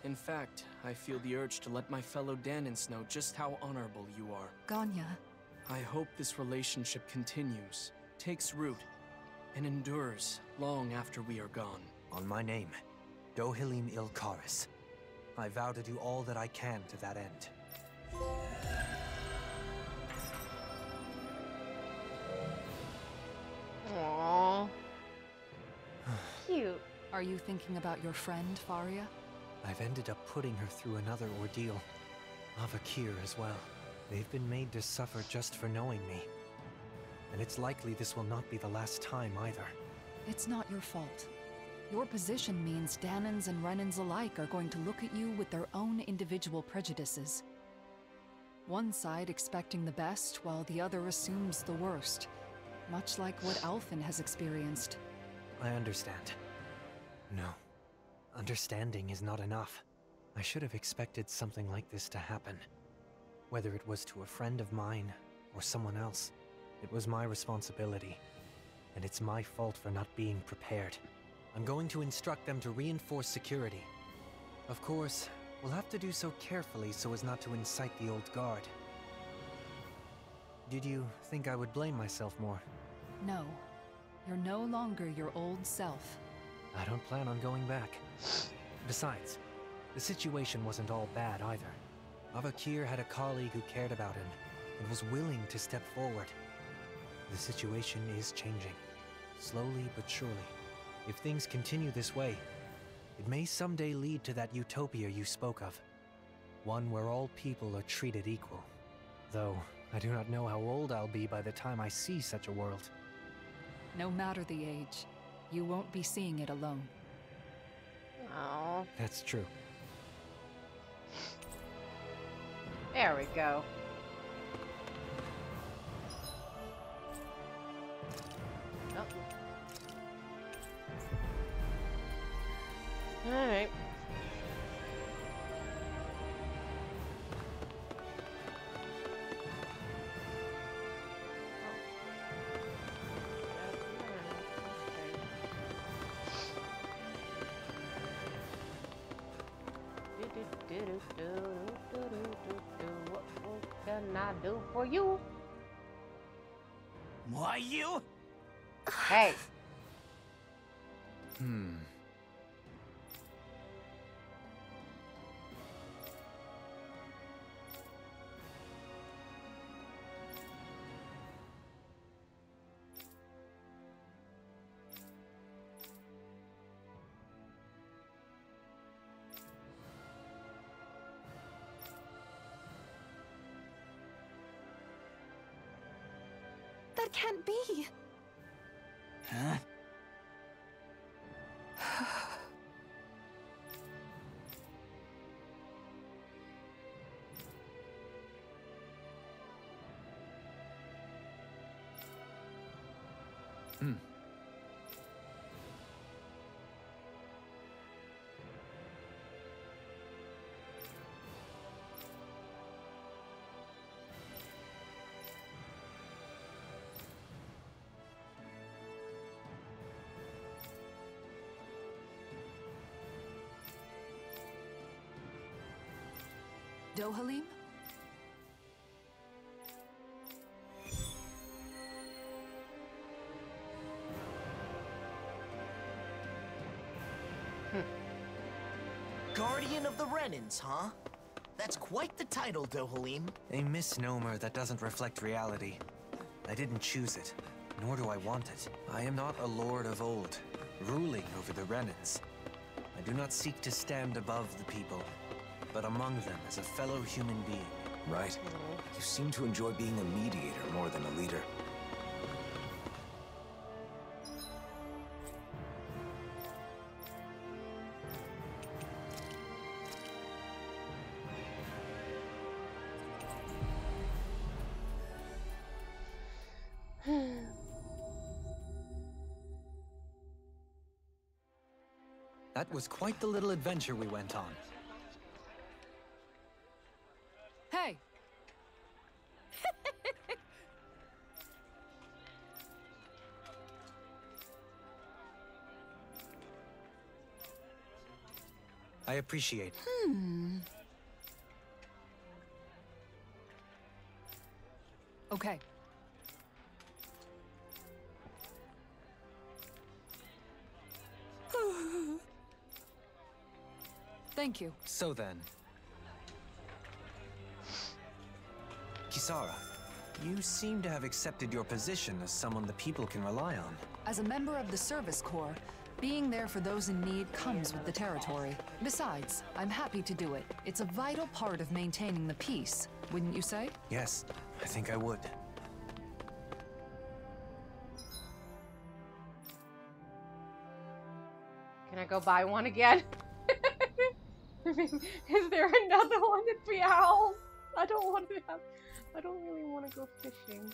In fact, I feel the urge to let my fellow Dahnans know just how honorable you are. Ganya. I hope this relationship continues, takes root, and endures long after we are gone. On my name, Dohalim Ilkaris. I vow to do all that I can to that end. Aww. Cute. Are you thinking about your friend, Faria? I've ended up putting her through another ordeal. Avakir as well. They've been made to suffer just for knowing me. And it's likely this will not be the last time either. It's not your fault. Your position means Dahnans and Renans alike are going to look at you with their own individual prejudices. One side expecting the best, while the other assumes the worst. Much like what Alphen has experienced. I understand. No. Understanding is not enough. I should have expected something like this to happen. Whether it was to a friend of mine, or someone else, it was my responsibility. And it's my fault for not being prepared. I'm going to instruct them to reinforce security. Of course, we'll have to do so carefully so as not to incite the old guard. Did you think I would blame myself more? No. You're no longer your old self. I don't plan on going back. Besides, the situation wasn't all bad either. Avakir had a colleague who cared about him and was willing to step forward. The situation is changing, slowly but surely. If things continue this way, it may someday lead to that utopia you spoke of. One where all people are treated equal. Though, I do not know how old I'll be by the time I see such a world. No matter the age, you won't be seeing it alone. Oh. That's true. There we go. Oh. All right. What can I do for you? Why you? Hey. That can't be! Huh? Dohalim? Guardian of the Renans, huh? That's quite the title, Dohalim. A misnomer that doesn't reflect reality. I didn't choose it, nor do I want it. I am not a lord of old, ruling over the Renans. I do not seek to stand above the people, but among them as a fellow human being. Right. You seem to enjoy being a mediator more than a leader. That was quite the little adventure we went on. Hey! I appreciate. Okay. Thank you. So then... Kisara, you seem to have accepted your position as someone the people can rely on. As a member of the Service Corps, being there for those in need comes with the territory. Besides, I'm happy to do it. It's a vital part of maintaining the peace, wouldn't you say? Yes, I think I would. Can I go buy one again? Is there another one that meows? I don't want to have... I don't really want to go fishing.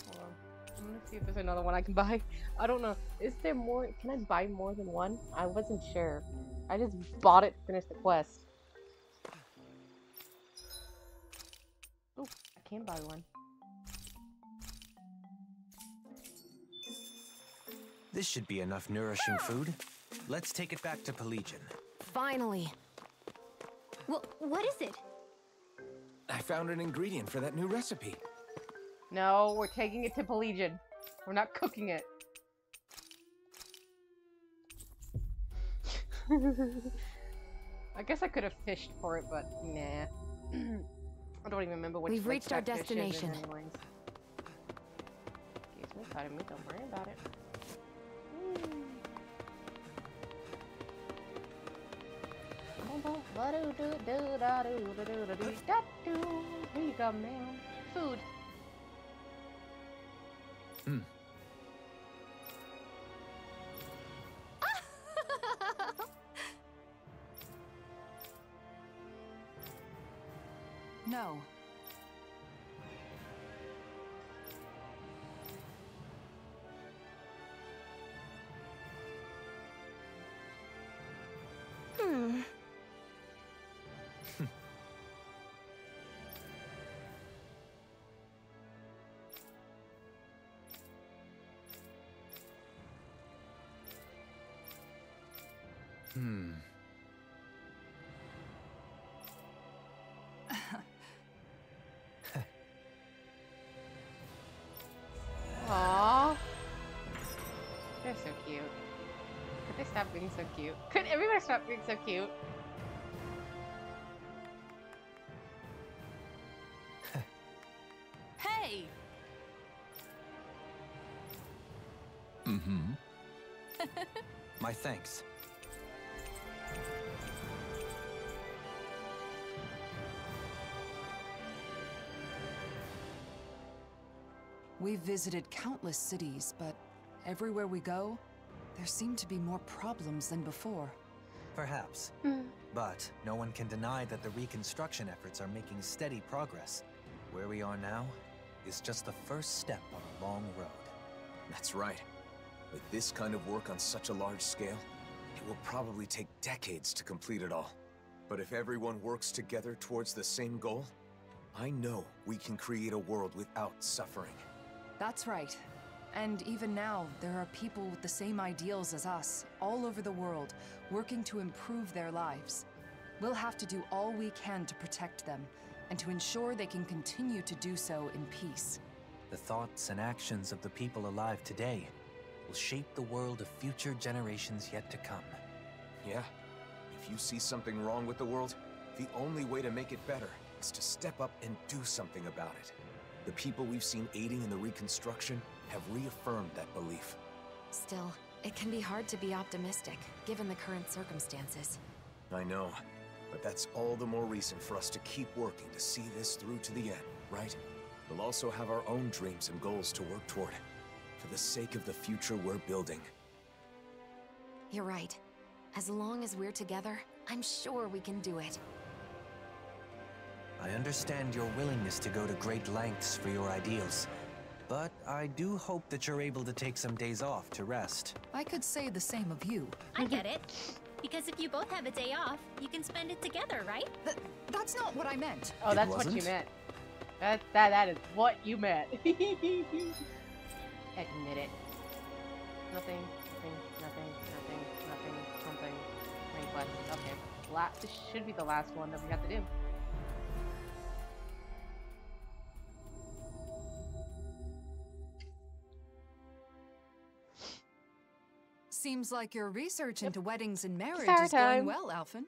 Hold on. I'm gonna see if there's another one I can buy. I don't know. Is there more? Can I buy more than one? I wasn't sure. I just bought it, finished the quest. Oh, I can buy one. This should be enough nourishing food. Let's take it back to Pelegion. Finally. Well, what is it? I found an ingredient for that new recipe. No, we're taking it to Pelegion. We're not cooking it. I guess I could have fished for it, but nah. I don't even remember which. We've reached our destination. Excuse me, pardon me, don't worry about it. Here you go, ma'am. Food. No. Aww. They're so cute. Could they stop being so cute? Could everybody stop being so cute? Hey! My thanks. We've visited countless cities, but everywhere we go, there seem to be more problems than before. Perhaps. But no one can deny that the reconstruction efforts are making steady progress. Where we are now is just the first step on a long road. That's right. With this kind of work on such a large scale, it will probably take decades to complete it all. But if everyone works together towards the same goal, I know we can create a world without suffering. That's right. And even now, there are people with the same ideals as us, all over the world, working to improve their lives. We'll have to do all we can to protect them, and to ensure they can continue to do so in peace. The thoughts and actions of the people alive today will shape the world of future generations yet to come. Yeah. If you see something wrong with the world, the only way to make it better is to step up and do something about it. The people we've seen aiding in the reconstruction have reaffirmed that belief. Still, it can be hard to be optimistic, given the current circumstances. I know, but that's all the more reason for us to keep working to see this through to the end, right? We'll also have our own dreams and goals to work toward, for the sake of the future we're building. You're right. As long as we're together, I'm sure we can do it. I understand your willingness to go to great lengths for your ideals, but I do hope that you're able to take some days off to rest. I could say the same of you. I get it. Because if you both have a day off, you can spend it together, right? That's not what I meant. Oh, that's what you meant. That is what you meant. Admit it. Nothing, something. Main quest. Okay. This should be the last one that we have to do. Seems like your research into weddings and marriage Sorry, is going time. well, Alphen.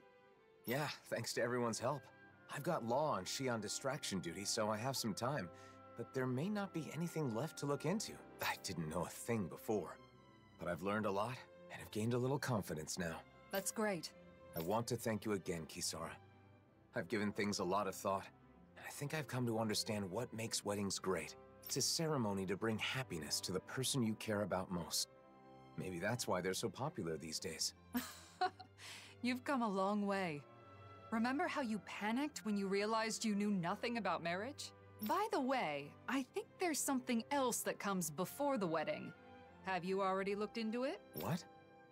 Yeah, thanks to everyone's help. I've got Law and she on distraction duty, so I have some time. But there may not be anything left to look into. I didn't know a thing before. But I've learned a lot, and have gained a little confidence now. That's great. I want to thank you again, Kisara. I've given things a lot of thought, and I think I've come to understand what makes weddings great. It's a ceremony to bring happiness to the person you care about most. Maybe that's why they're so popular these days. You've come a long way. Remember how you panicked when you realized you knew nothing about marriage? By the way, I think there's something else that comes before the wedding. Have you already looked into it? What?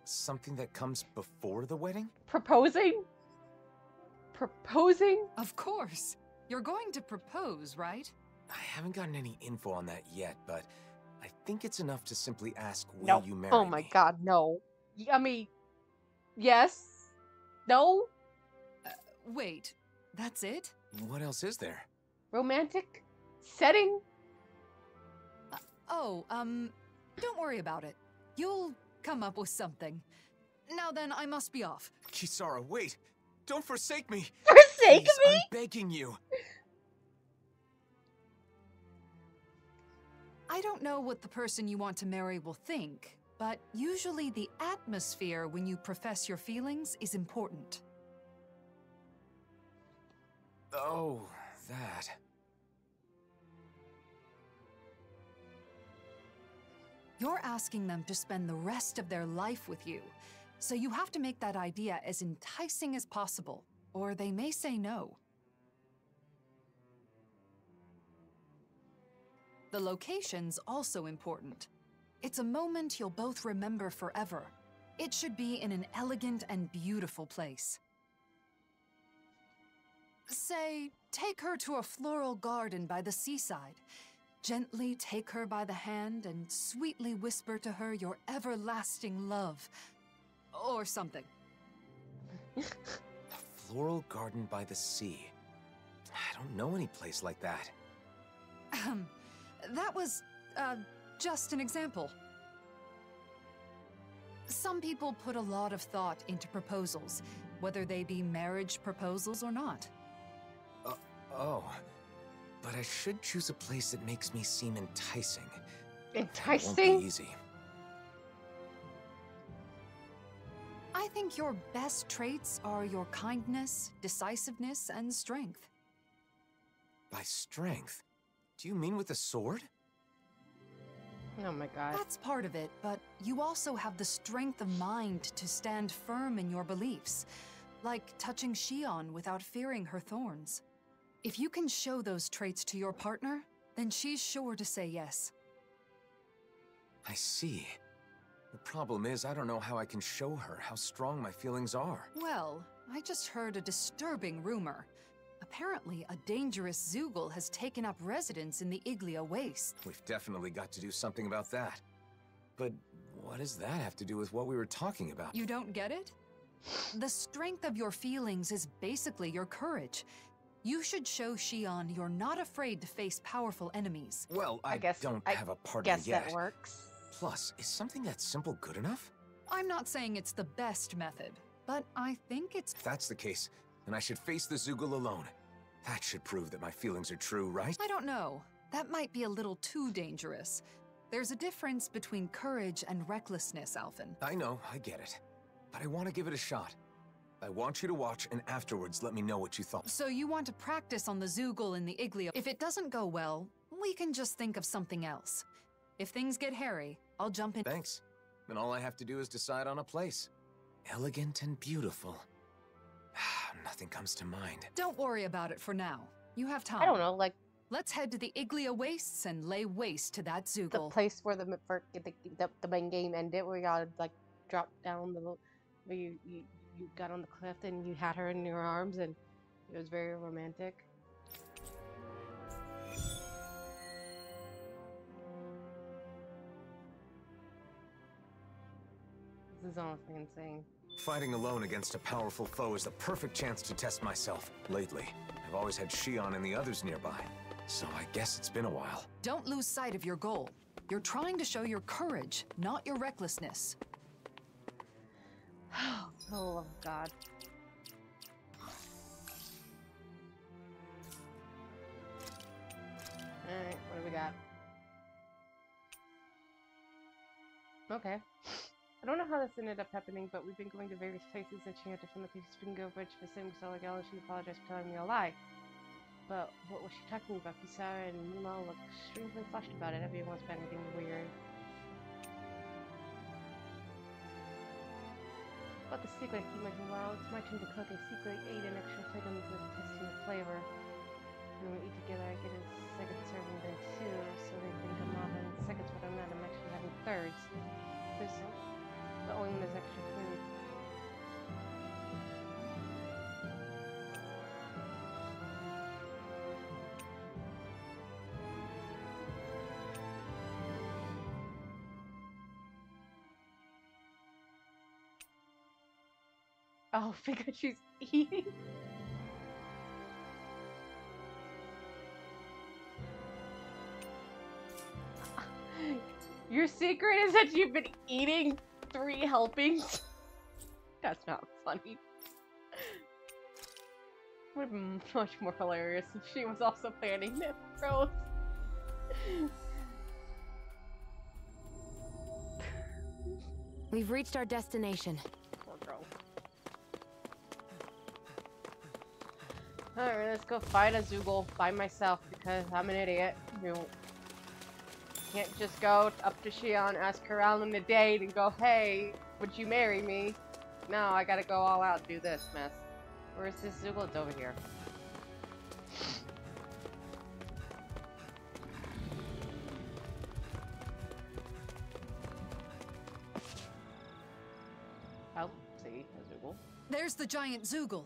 Something that comes before the wedding? Proposing? Proposing? Of course. You're going to propose, right? I haven't gotten any info on that yet, but I think it's enough to simply ask, will No. you marry Oh my me? god, no. I mean, yes. No? Wait, that's it? What else is there? Romantic setting? Don't worry about it. You'll come up with something. Now then, I must be off. Kisara, wait! Don't forsake me! Forsake Please, me? I'm begging you! I don't know what the person you want to marry will think, but usually the atmosphere when you profess your feelings is important. Oh, that. You're asking them to spend the rest of their life with you, so you have to make that idea as enticing as possible, or they may say no. The location's also important. It's a moment you'll both remember forever. It should be in an elegant and beautiful place. Say, take her to a floral garden by the seaside. Gently take her by the hand and sweetly whisper to her your everlasting love. Or something. A floral garden by the sea. I don't know any place like that. That was, just an example. Some people put a lot of thought into proposals, whether they be marriage proposals or not. Oh. But I should choose a place that makes me seem enticing. Enticing? It won't be easy. I think your best traits are your kindness, decisiveness, and strength. By strength? Do you mean with a sword? Oh my god. That's part of it, but you also have the strength of mind to stand firm in your beliefs, like touching Shion without fearing her thorns. If you can show those traits to your partner, then she's sure to say yes. I see. The problem is, I don't know how I can show her how strong my feelings are. Well, I just heard a disturbing rumor. Apparently, a dangerous Zoogle has taken up residence in the Iglia Waste. We've definitely got to do something about that. But what does that have to do with what we were talking about? You don't get it? The strength of your feelings is basically your courage. You should show Shion you're not afraid to face powerful enemies. Well, I don't have a partner guess yet. that works. Plus, is something that simple good enough? I'm not saying it's the best method, but I think it's... If that's the case, then I should face the Zoogle alone. That should prove that my feelings are true, right? I don't know. That might be a little too dangerous. There's a difference between courage and recklessness, Alphen. I know, I get it. But I want to give it a shot. I want you to watch, and afterwards let me know what you thought. So you want to practice on the Zoogle in the Iglia. If it doesn't go well, we can just think of something else. If things get hairy, I'll jump in. Thanks. Then all I have to do is decide on a place. Elegant and beautiful. Nothing comes to mind. Don't worry about it for now. You have time. I don't know, like Let's head to the Iglia Wastes and lay waste to that The Zoogle. place where the main game ended, where you gotta like drop down where you got on the cliff and you had her in your arms and it was very romantic. This is honestly insane. Fighting alone against a powerful foe is the perfect chance to test myself. Lately, I've always had Shion and the others nearby, so I guess it's been a while. Don't lose sight of your goal. You're trying to show your courage, not your recklessness. Oh God. Alright, what do we got? Okay. I don't know how this ended up happening, but we've been going to various places and she had to film the pieces we can go bridge for saying so like and she apologized for telling me a lie. But what was she talking about? Kisara and Mimo look extremely flushed about it. Everyone's been anything weird. About the secret I keep making while it's my turn to cook. I secretly ate an extra item with testing the flavor. When we eat together, I get a second serving then too, so they think I'm not having seconds, but I'm not. I'm actually having thirds. There's the only one is extra food. Oh, Pikachu's eating. Your secret is that you've been eating 3 helpings? That's not funny. Would have been much more hilarious if she was also planning this, bros. We've reached our destination. Poor girl. Alright, let's go fight a Zoogle by myself because I'm an idiot. You can't just go up to Shion, ask her out on a date, and go, hey, would you marry me? No, I gotta go all out and do this mess. Where's this Zoogle? It's over here. Oh, see, a Zoogle. There's the giant Zoogle,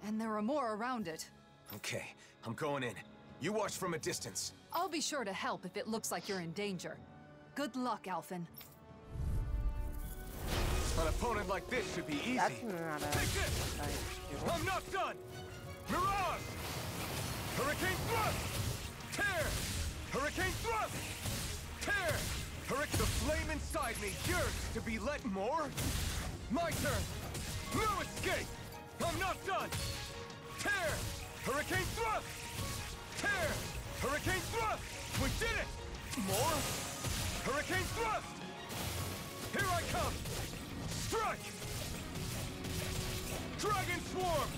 and there are more around it. Okay, I'm going in. You watch from a distance. I'll be sure to help if it looks like you're in danger. Good luck, Alphen. An opponent like this should be easy. That's not a... Take this! I'm not done! Mirage! Hurricane Thrust! Tear! Hurricane Thrust! Tear! Hurricane... The flame inside me yearns to be let more? My turn! No escape! I'm not done! Tear! Hurricane Thrust! Tear! Hurricane Thrust! We did it! More? Hurricane Thrust! Here I come! Strike! Dragon Swarm!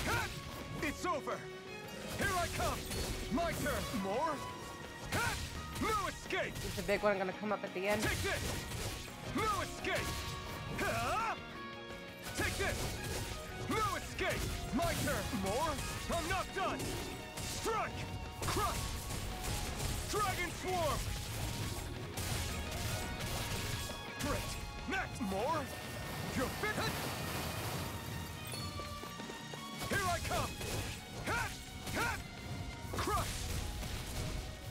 Hit! It's over! Here I come! My turn! More? Hit! No escape! Is the big one gonna come up at the end? Take this! No escape! Ha! Take this! No escape! My turn! More? I'm not done! Strike! Crush! Dragon Swarm! Great! Next! More? You're fit! Here I come! Hit! Hit! Crush!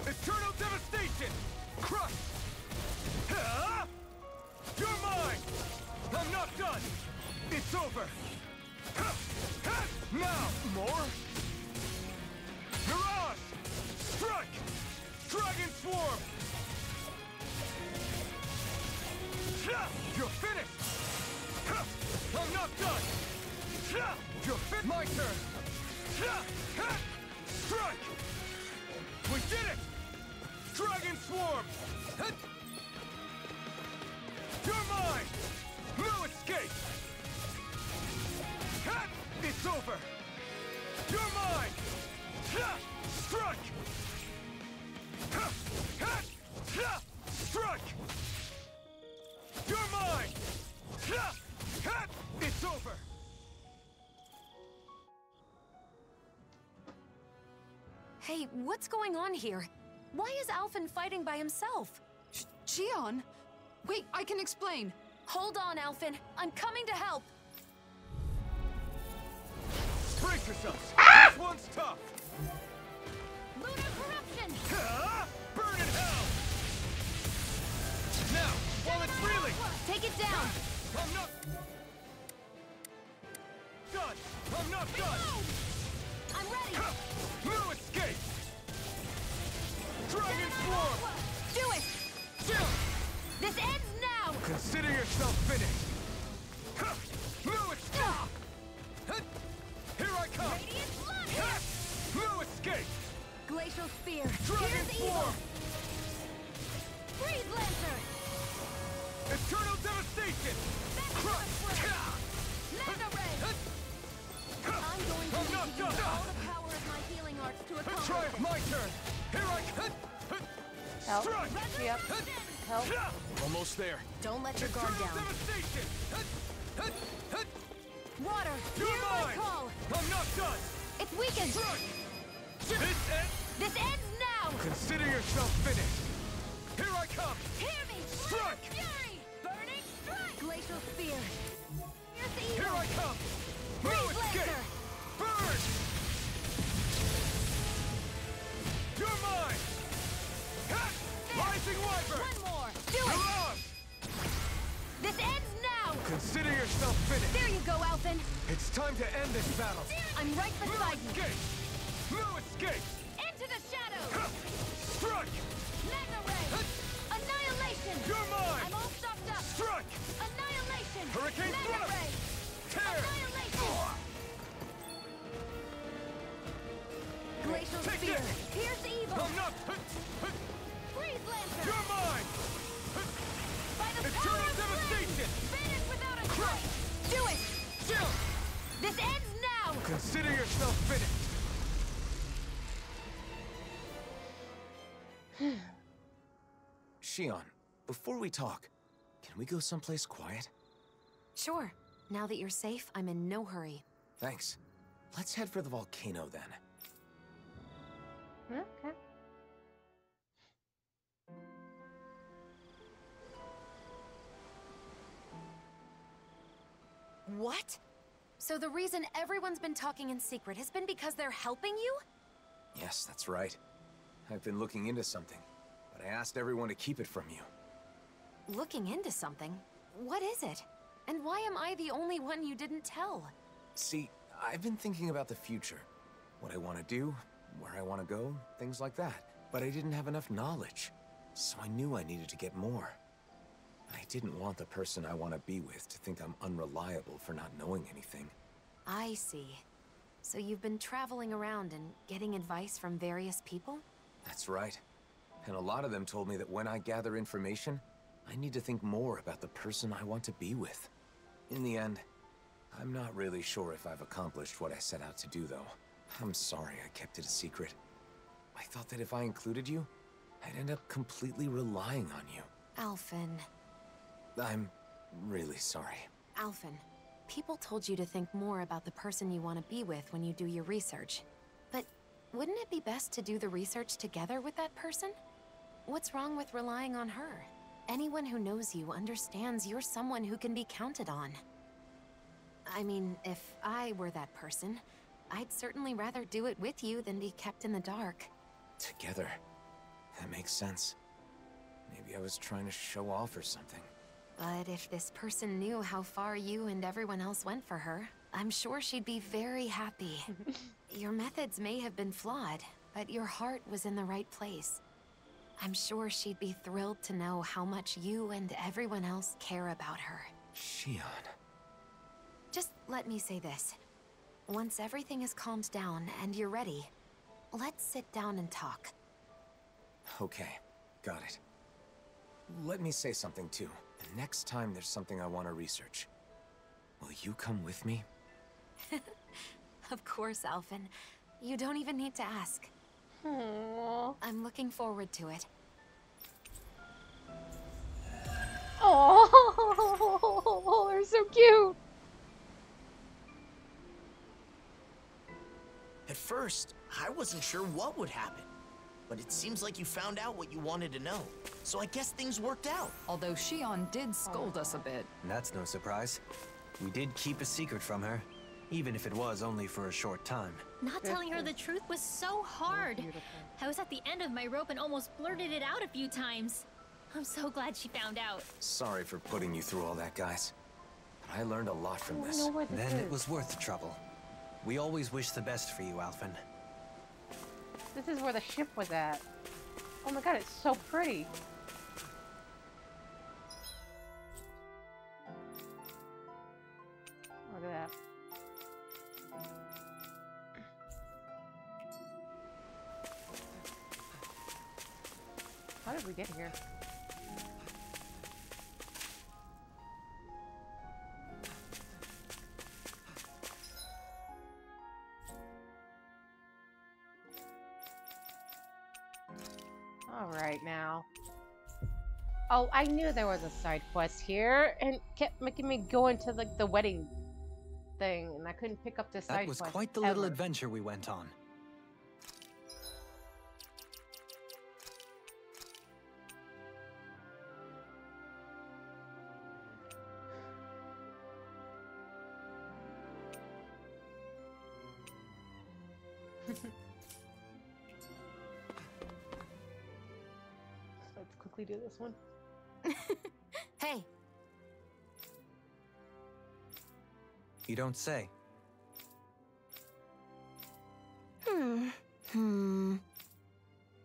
Eternal Devastation! Crush! Ha! You're mine! I'm not done! It's over! Ha! Ha! Now! More? Mirage! Strike! Dragon Swarm! Ha! You're finished! Ha! I'm not done! Ha! You're fit! My turn! Ha! Ha! Strike! We did it! Dragon Swarm! Ha! You're mine! No escape! Ha! It's over! You're mine! Ha! Strike! Ha! Ha! Ha! Strike! You're mine! Ha! Ha! It's over! Hey, what's going on here? Why is Alphen fighting by himself? Xion? Wait, I can explain. Hold on, Alphen. I'm coming to help. Brace yourselves! This one's tough! Lunar corruption! Burn in hell! Now, while it's reeling! Take it down! I'm not... done! I'm not done! I'm ready! No escape! Dragon Swarm! Do it! Jump! This ends now! Consider yourself finished! No escape! Here I come! Radiant blood! No escape! Glacial spear! Dragon Here's evil! Swarm! Freeze Lancer! Eternal devastation! Mega Ray! I'm going to need to use all the power of my healing arts to accomplish Try this. my turn! Here I come! Help. Strike! Yep. Help. Almost there. Don't let your guard Eternal down. devastation! Water! You're Hear my mine! call! I'm not done! It's weakened! Strike! This ends... This ends now! Consider yourself finished! Here I come! Hear me! Strike! Fury! Burning strike! Glacial spear! Here's the Here evil! I come! No Freeze escape! Lancer! Burn! You're mine! Rising Wyvern! One more! Do it! Mirage! This ends now! Consider yourself finished! There you go, Alphen! It's time to end this battle! I'm right No beside you! escape! No escape! Into the shadows! Strike! Mega Ray! Annihilation! You're mine! I'm all stocked up! Strike! Annihilation! Hurricane Mega thrust! Ray! Tear! Annihilation! Glacial Take spear! this! Here's the evil! I'm not... Freeze Lancer! You're mine! By the Eternal power of devastation! flame! Finish without a Crush! trace! Do it! Jump! This ends now! Consider yourself finished! Xion, before we talk, can we go someplace quiet? Sure. Now that you're safe, I'm in no hurry. Thanks. Let's head for the volcano then. Okay. What? So the reason everyone's been talking in secret has been because they're helping you? Yes, that's right. I've been looking into something, but I asked everyone to keep it from you. Looking into something? What is it? And why am I the only one you didn't tell? See, I've been thinking about the future. What I want to do, where I want to go, things like that. But I didn't have enough knowledge, so I knew I needed to get more. I didn't want the person I want to be with to think I'm unreliable for not knowing anything. I see. So you've been traveling around and getting advice from various people? That's right. And a lot of them told me that when I gather information, I need to think more about the person I want to be with. In the end, I'm not really sure if I've accomplished what I set out to do, though. I'm sorry I kept it a secret. I thought that if I included you, I'd end up completely relying on you. Alphen. I'm really sorry. Alphen, people told you to think more about the person you want to be with when you do your research. But wouldn't it be best to do the research together with that person? What's wrong with relying on her? Anyone who knows you understands you're someone who can be counted on. I mean, if I were that person, I'd certainly rather do it with you than be kept in the dark. Together. That makes sense. Maybe I was trying to show off or something. But if this person knew how far you and everyone else went for her, I'm sure she'd be very happy. Your methods may have been flawed, but your heart was in the right place. I'm sure she'd be thrilled to know how much you and everyone else care about her. Xion. Just let me say this. Once everything is calmed down and you're ready, let's sit down and talk. Okay, got it. Let me say something too. The next time there's something I want to research, will you come with me? Of course, Alphen. You don't even need to ask. Aww. I'm looking forward to it. Oh, they're so cute. At first, I wasn't sure what would happen. But it seems like you found out what you wanted to know. So I guess things worked out. Although Xion did scold us a bit. That's no surprise. We did keep a secret from her, even if it was only for a short time. Not telling her the truth was so hard. I was at the end of my rope and almost blurted it out a few times. I'm so glad she found out. Sorry for putting you through all that, guys. But I learned a lot from this. Then it was worth the trouble. We always wish the best for you, Alphen. This is where the ship was at. Oh my god, it's so pretty. Look at that. How did we get here? Alright now. Oh, I knew there was a side quest here, and kept making me go into like the wedding thing, and I couldn't pick up this side quest. That was quite the little adventure we went on. Let's quickly do this one. Hey. You don't say.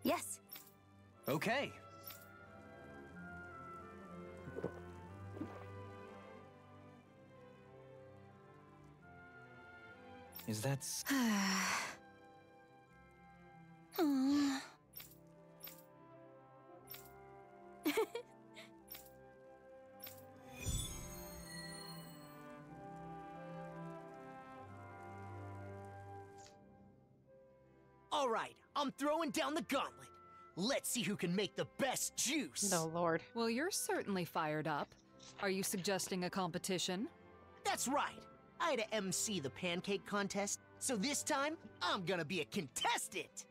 Yes. Okay. Is that... All right, I'm throwing down the gauntlet. Let's see who can make the best juice. No, Lord. Well, you're certainly fired up. Are you suggesting a competition? That's right. I had to MC the pancake contest, so this time, I'm gonna be a contestant.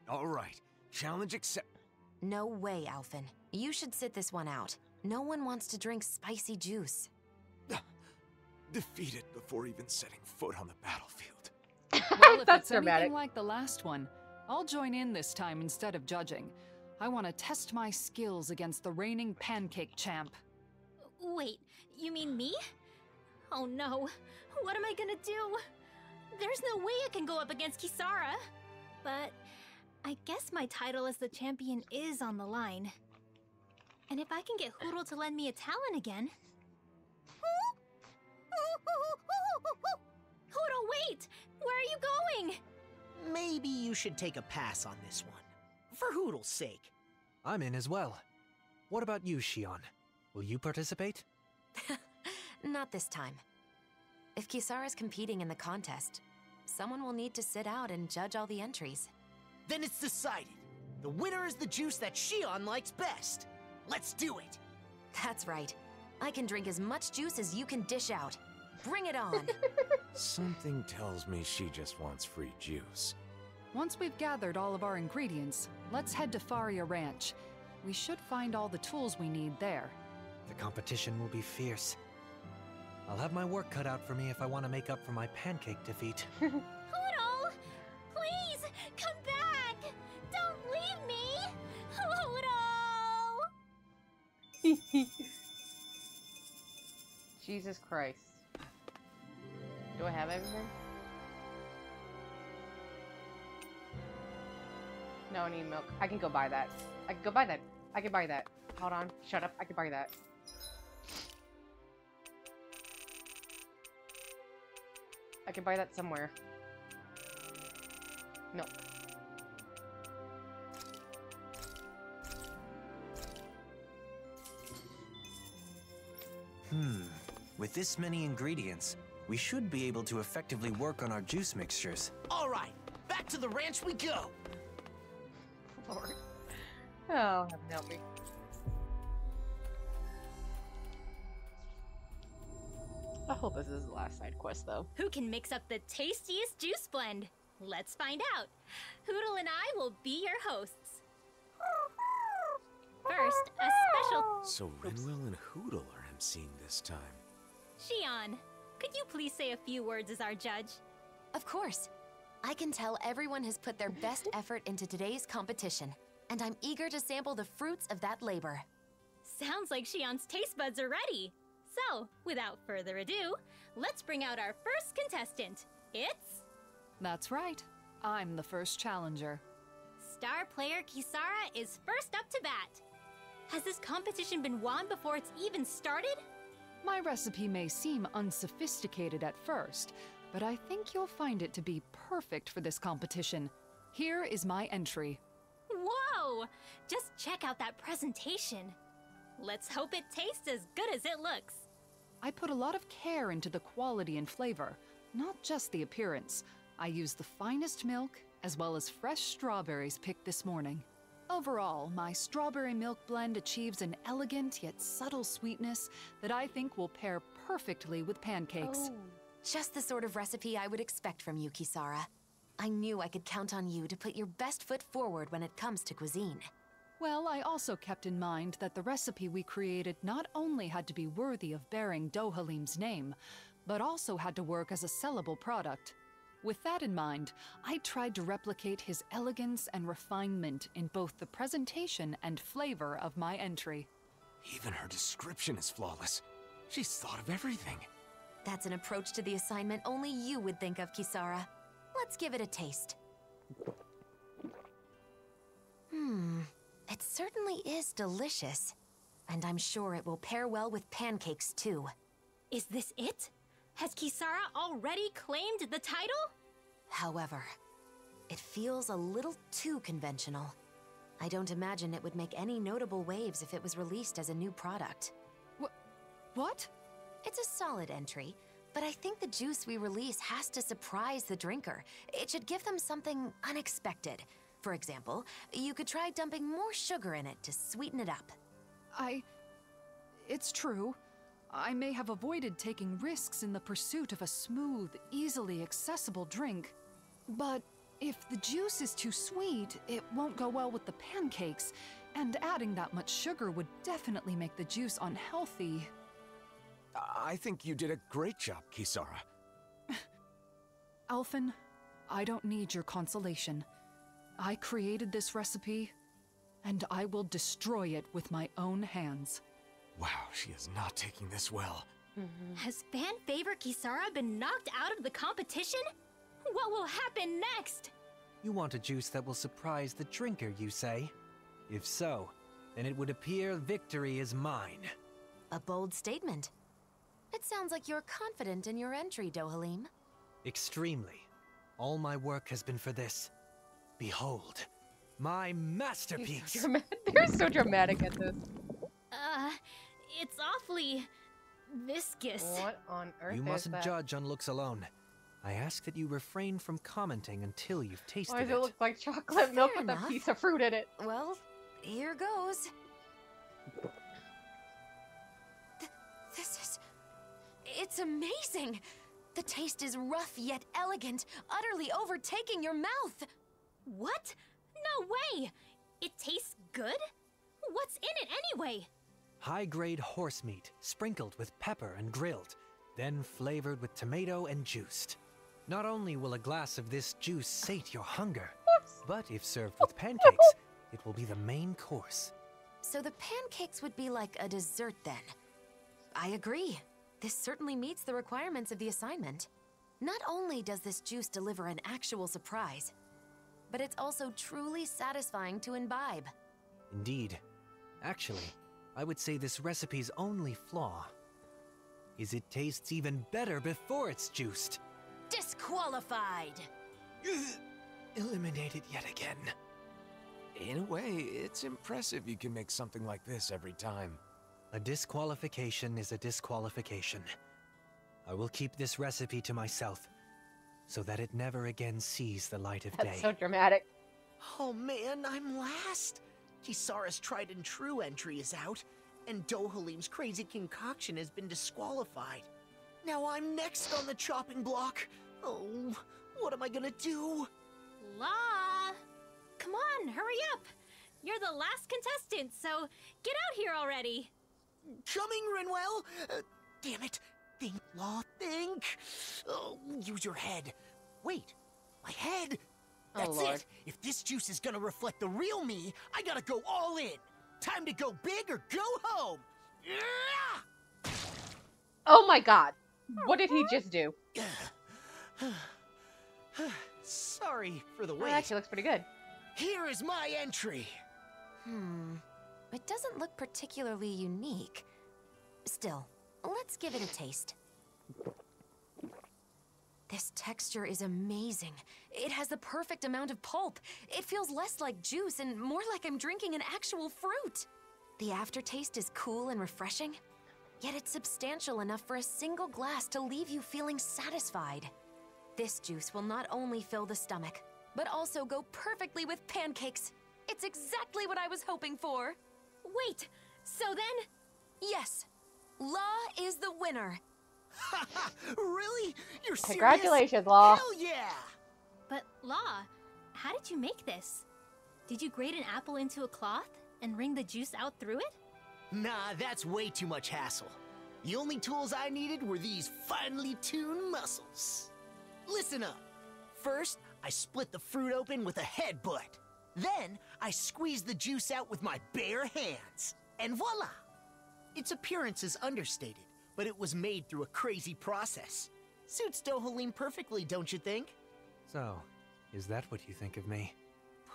All right, challenge accept. No way, Alphen. You should sit this one out. No one wants to drink spicy juice. Defeated before even setting foot on the battlefield. Well, if That's it's dramatic. anything like the last one, I'll join in this time instead of judging. I want to test my skills against the reigning pancake champ. Wait, you mean me? Oh no, what am I gonna do? There's no way I can go up against Kisara. But I guess my title as the champion is on the line. And if I can get Hootle to lend me a talent again... Hootle, wait! Where are you going? Maybe you should take a pass on this one. For Hootle's sake. I'm in as well. What about you, Xion? Will you participate? Not this time. If Kisara's competing in the contest, someone will need to sit out and judge all the entries. Then it's decided. The winner is the juice that Xion likes best. Let's do it. That's right. I can drink as much juice as you can dish out. Bring it on. Something tells me she just wants free juice. Once we've gathered all of our ingredients, let's head to Faria Ranch. We should find all the tools we need there. The competition will be fierce. I'll have my work cut out for me if I want to make up for my pancake defeat. Hootle! Please, come back! Don't leave me! Hootle! Jesus Christ. Do I have everything? No, I need milk. I can go buy that. I can go buy that. I can buy that. Hold on. Shut up. I can buy that. I can buy that somewhere. Milk. With this many ingredients, we should be able to effectively work on our juice mixtures. All right, back to the ranch we go. Lord. Oh, heaven help me. I hope this is the last side quest, though. Who can mix up the tastiest juice blend? Let's find out. Hoodle and I will be your hosts. First, a special... So Renwell and Hoodle are emceeing this time. Xion, could you please say a few words as our judge? Of course. I can tell everyone has put their best effort into today's competition, and I'm eager to sample the fruits of that labor. Sounds like Xion's taste buds are ready. So, without further ado, let's bring out our first contestant. It's... That's right. I'm the first challenger. Star player Kisara is first up to bat. Has this competition been won before it's even started? My recipe may seem unsophisticated at first, but I think you'll find it to be perfect for this competition. Here is my entry. Whoa! Just check out that presentation. Let's hope it tastes as good as it looks. I put a lot of care into the quality and flavor, not just the appearance. I used the finest milk, as well as fresh strawberries picked this morning. Overall, my strawberry milk blend achieves an elegant yet subtle sweetness that I think will pair perfectly with pancakes. Oh. Just the sort of recipe I would expect from you, Kisara. I knew I could count on you to put your best foot forward when it comes to cuisine. Well, I also kept in mind that the recipe we created not only had to be worthy of bearing Dohalim's name, but also had to work as a sellable product. With that in mind, I tried to replicate his elegance and refinement in both the presentation and flavor of my entry. Even her description is flawless. She's thought of everything. That's an approach to the assignment only you would think of, Kisara. Let's give it a taste. It certainly is delicious. And I'm sure it will pair well with pancakes, too. Is this it? Has Kisara already claimed the title? However, it feels a little too conventional. I don't imagine it would make any notable waves if it was released as a new product. What? It's a solid entry, but I think the juice we release has to surprise the drinker. It should give them something unexpected. For example, you could try dumping more sugar in it to sweeten it up. It's true. I may have avoided taking risks in the pursuit of a smooth, easily accessible drink. But if the juice is too sweet, it won't go well with the pancakes, and adding that much sugar would definitely make the juice unhealthy. I think you did a great job, Kisara. Alphen, I don't need your consolation. I created this recipe, and I will destroy it with my own hands. Wow, she is not taking this well. Has fan favorite Kisara been knocked out of the competition? What will happen next? You want a juice that will surprise the drinker, you say? If so, then it would appear victory is mine. A bold statement. It sounds like you're confident in your entry, Dohalim. Extremely. All my work has been for this. Behold, my masterpiece! They're so dramatic at this. It's awfully... viscous. What on earth You is mustn't that? judge on looks alone. I ask that you refrain from commenting until you've tasted Why does it. it look like chocolate milk Fair with enough. a piece of fruit in it? Well, here goes. It's amazing! The taste is rough yet elegant, utterly overtaking your mouth! What? No way! It tastes good? What's in it anyway? High-grade horse meat, sprinkled with pepper and grilled, then flavored with tomato and juiced. Not only will a glass of this juice sate your hunger, but if served with pancakes, it will be the main course. So the pancakes would be like a dessert then. I agree. This certainly meets the requirements of the assignment. Not only does this juice deliver an actual surprise, but it's also truly satisfying to imbibe. Indeed. Actually, I would say this recipe's only flaw is it tastes even better before it's juiced. Disqualified! Eliminated yet again. In a way, it's impressive you can make something like this every time. A disqualification is a disqualification. I will keep this recipe to myself, so that it never again sees the light of day. That's so dramatic. Oh man, I'm last. Kisara's tried and true entry is out, and Dohalim's crazy concoction has been disqualified. Now I'm next on the chopping block. Oh, What am I gonna do? Law! Come on, hurry up! You're the last contestant, so get out here already! Coming, Renwell! Damn it! Think, Law, think! Oh, use your head. Wait, my head? That's Lord. it! If this juice is gonna reflect the real me, I gotta go all in! Time to go big or go home! Yeah! Oh my god. What did he just do? Sorry for the That wait. actually looks pretty good. Here is my entry. It doesn't look particularly unique. Still, let's give it a taste. This texture is amazing. It has the perfect amount of pulp. It feels less like juice and more like I'm drinking an actual fruit. The aftertaste is cool and refreshing, yet it's substantial enough for a single glass to leave you feeling satisfied. This juice will not only fill the stomach, but also go perfectly with pancakes. It's exactly what I was hoping for. Wait, so then? Yes, Law is the winner. Really? You're serious? Congratulations, Law. Hell yeah! But, Law, how did you make this? Did you grate an apple into a cloth and wring the juice out through it? Nah, that's way too much hassle. The only tools I needed were these finely tuned muscles. Listen up. First, I split the fruit open with a headbutt. Then, I squeezed the juice out with my bare hands. And voila! Its appearance is understated, but it was made through a crazy process. Suits Dohalim perfectly, don't you think? So, is that what you think of me?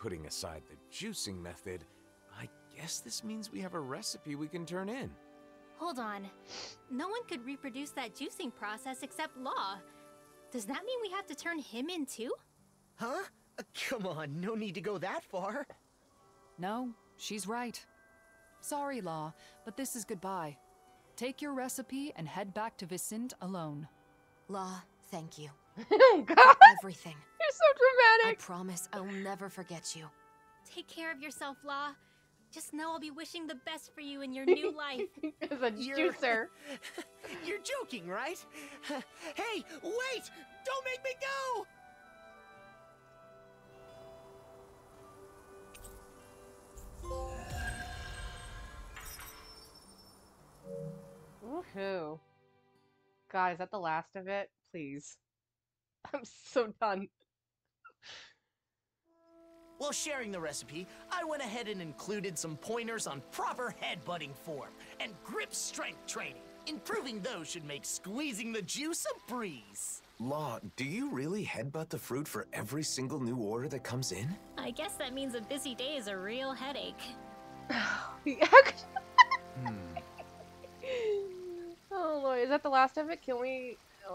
Putting aside the juicing method, I guess this means we have a recipe we can turn in. Hold on. No one could reproduce that juicing process except Law. Does that mean we have to turn him in too? Huh? Come on, no need to go that far. No, she's right. Sorry, Law, but this is goodbye. Take your recipe and head back to Vicente alone. Law, thank you. Oh god. For everything. You're so dramatic. I promise I'll never forget you. Take care of yourself, Law. Just know I'll be wishing the best for you in your new life. As a juicer. You're joking, right? Hey, wait! Don't make me go! Woohoo. God, is that the last of it? Please. I'm so done. While sharing the recipe, I went ahead and included some pointers on proper headbutting form and grip strength training. Improving those should make squeezing the juice a breeze. Law, do you really headbutt the fruit for every single new order that comes in? I guess that means a busy day is a real headache. Oh Lord, is that the last of it? Are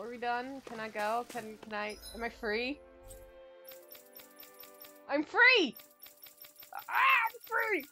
we done? Can I go? Can I, am I free? I'm free! Ah, I'm free!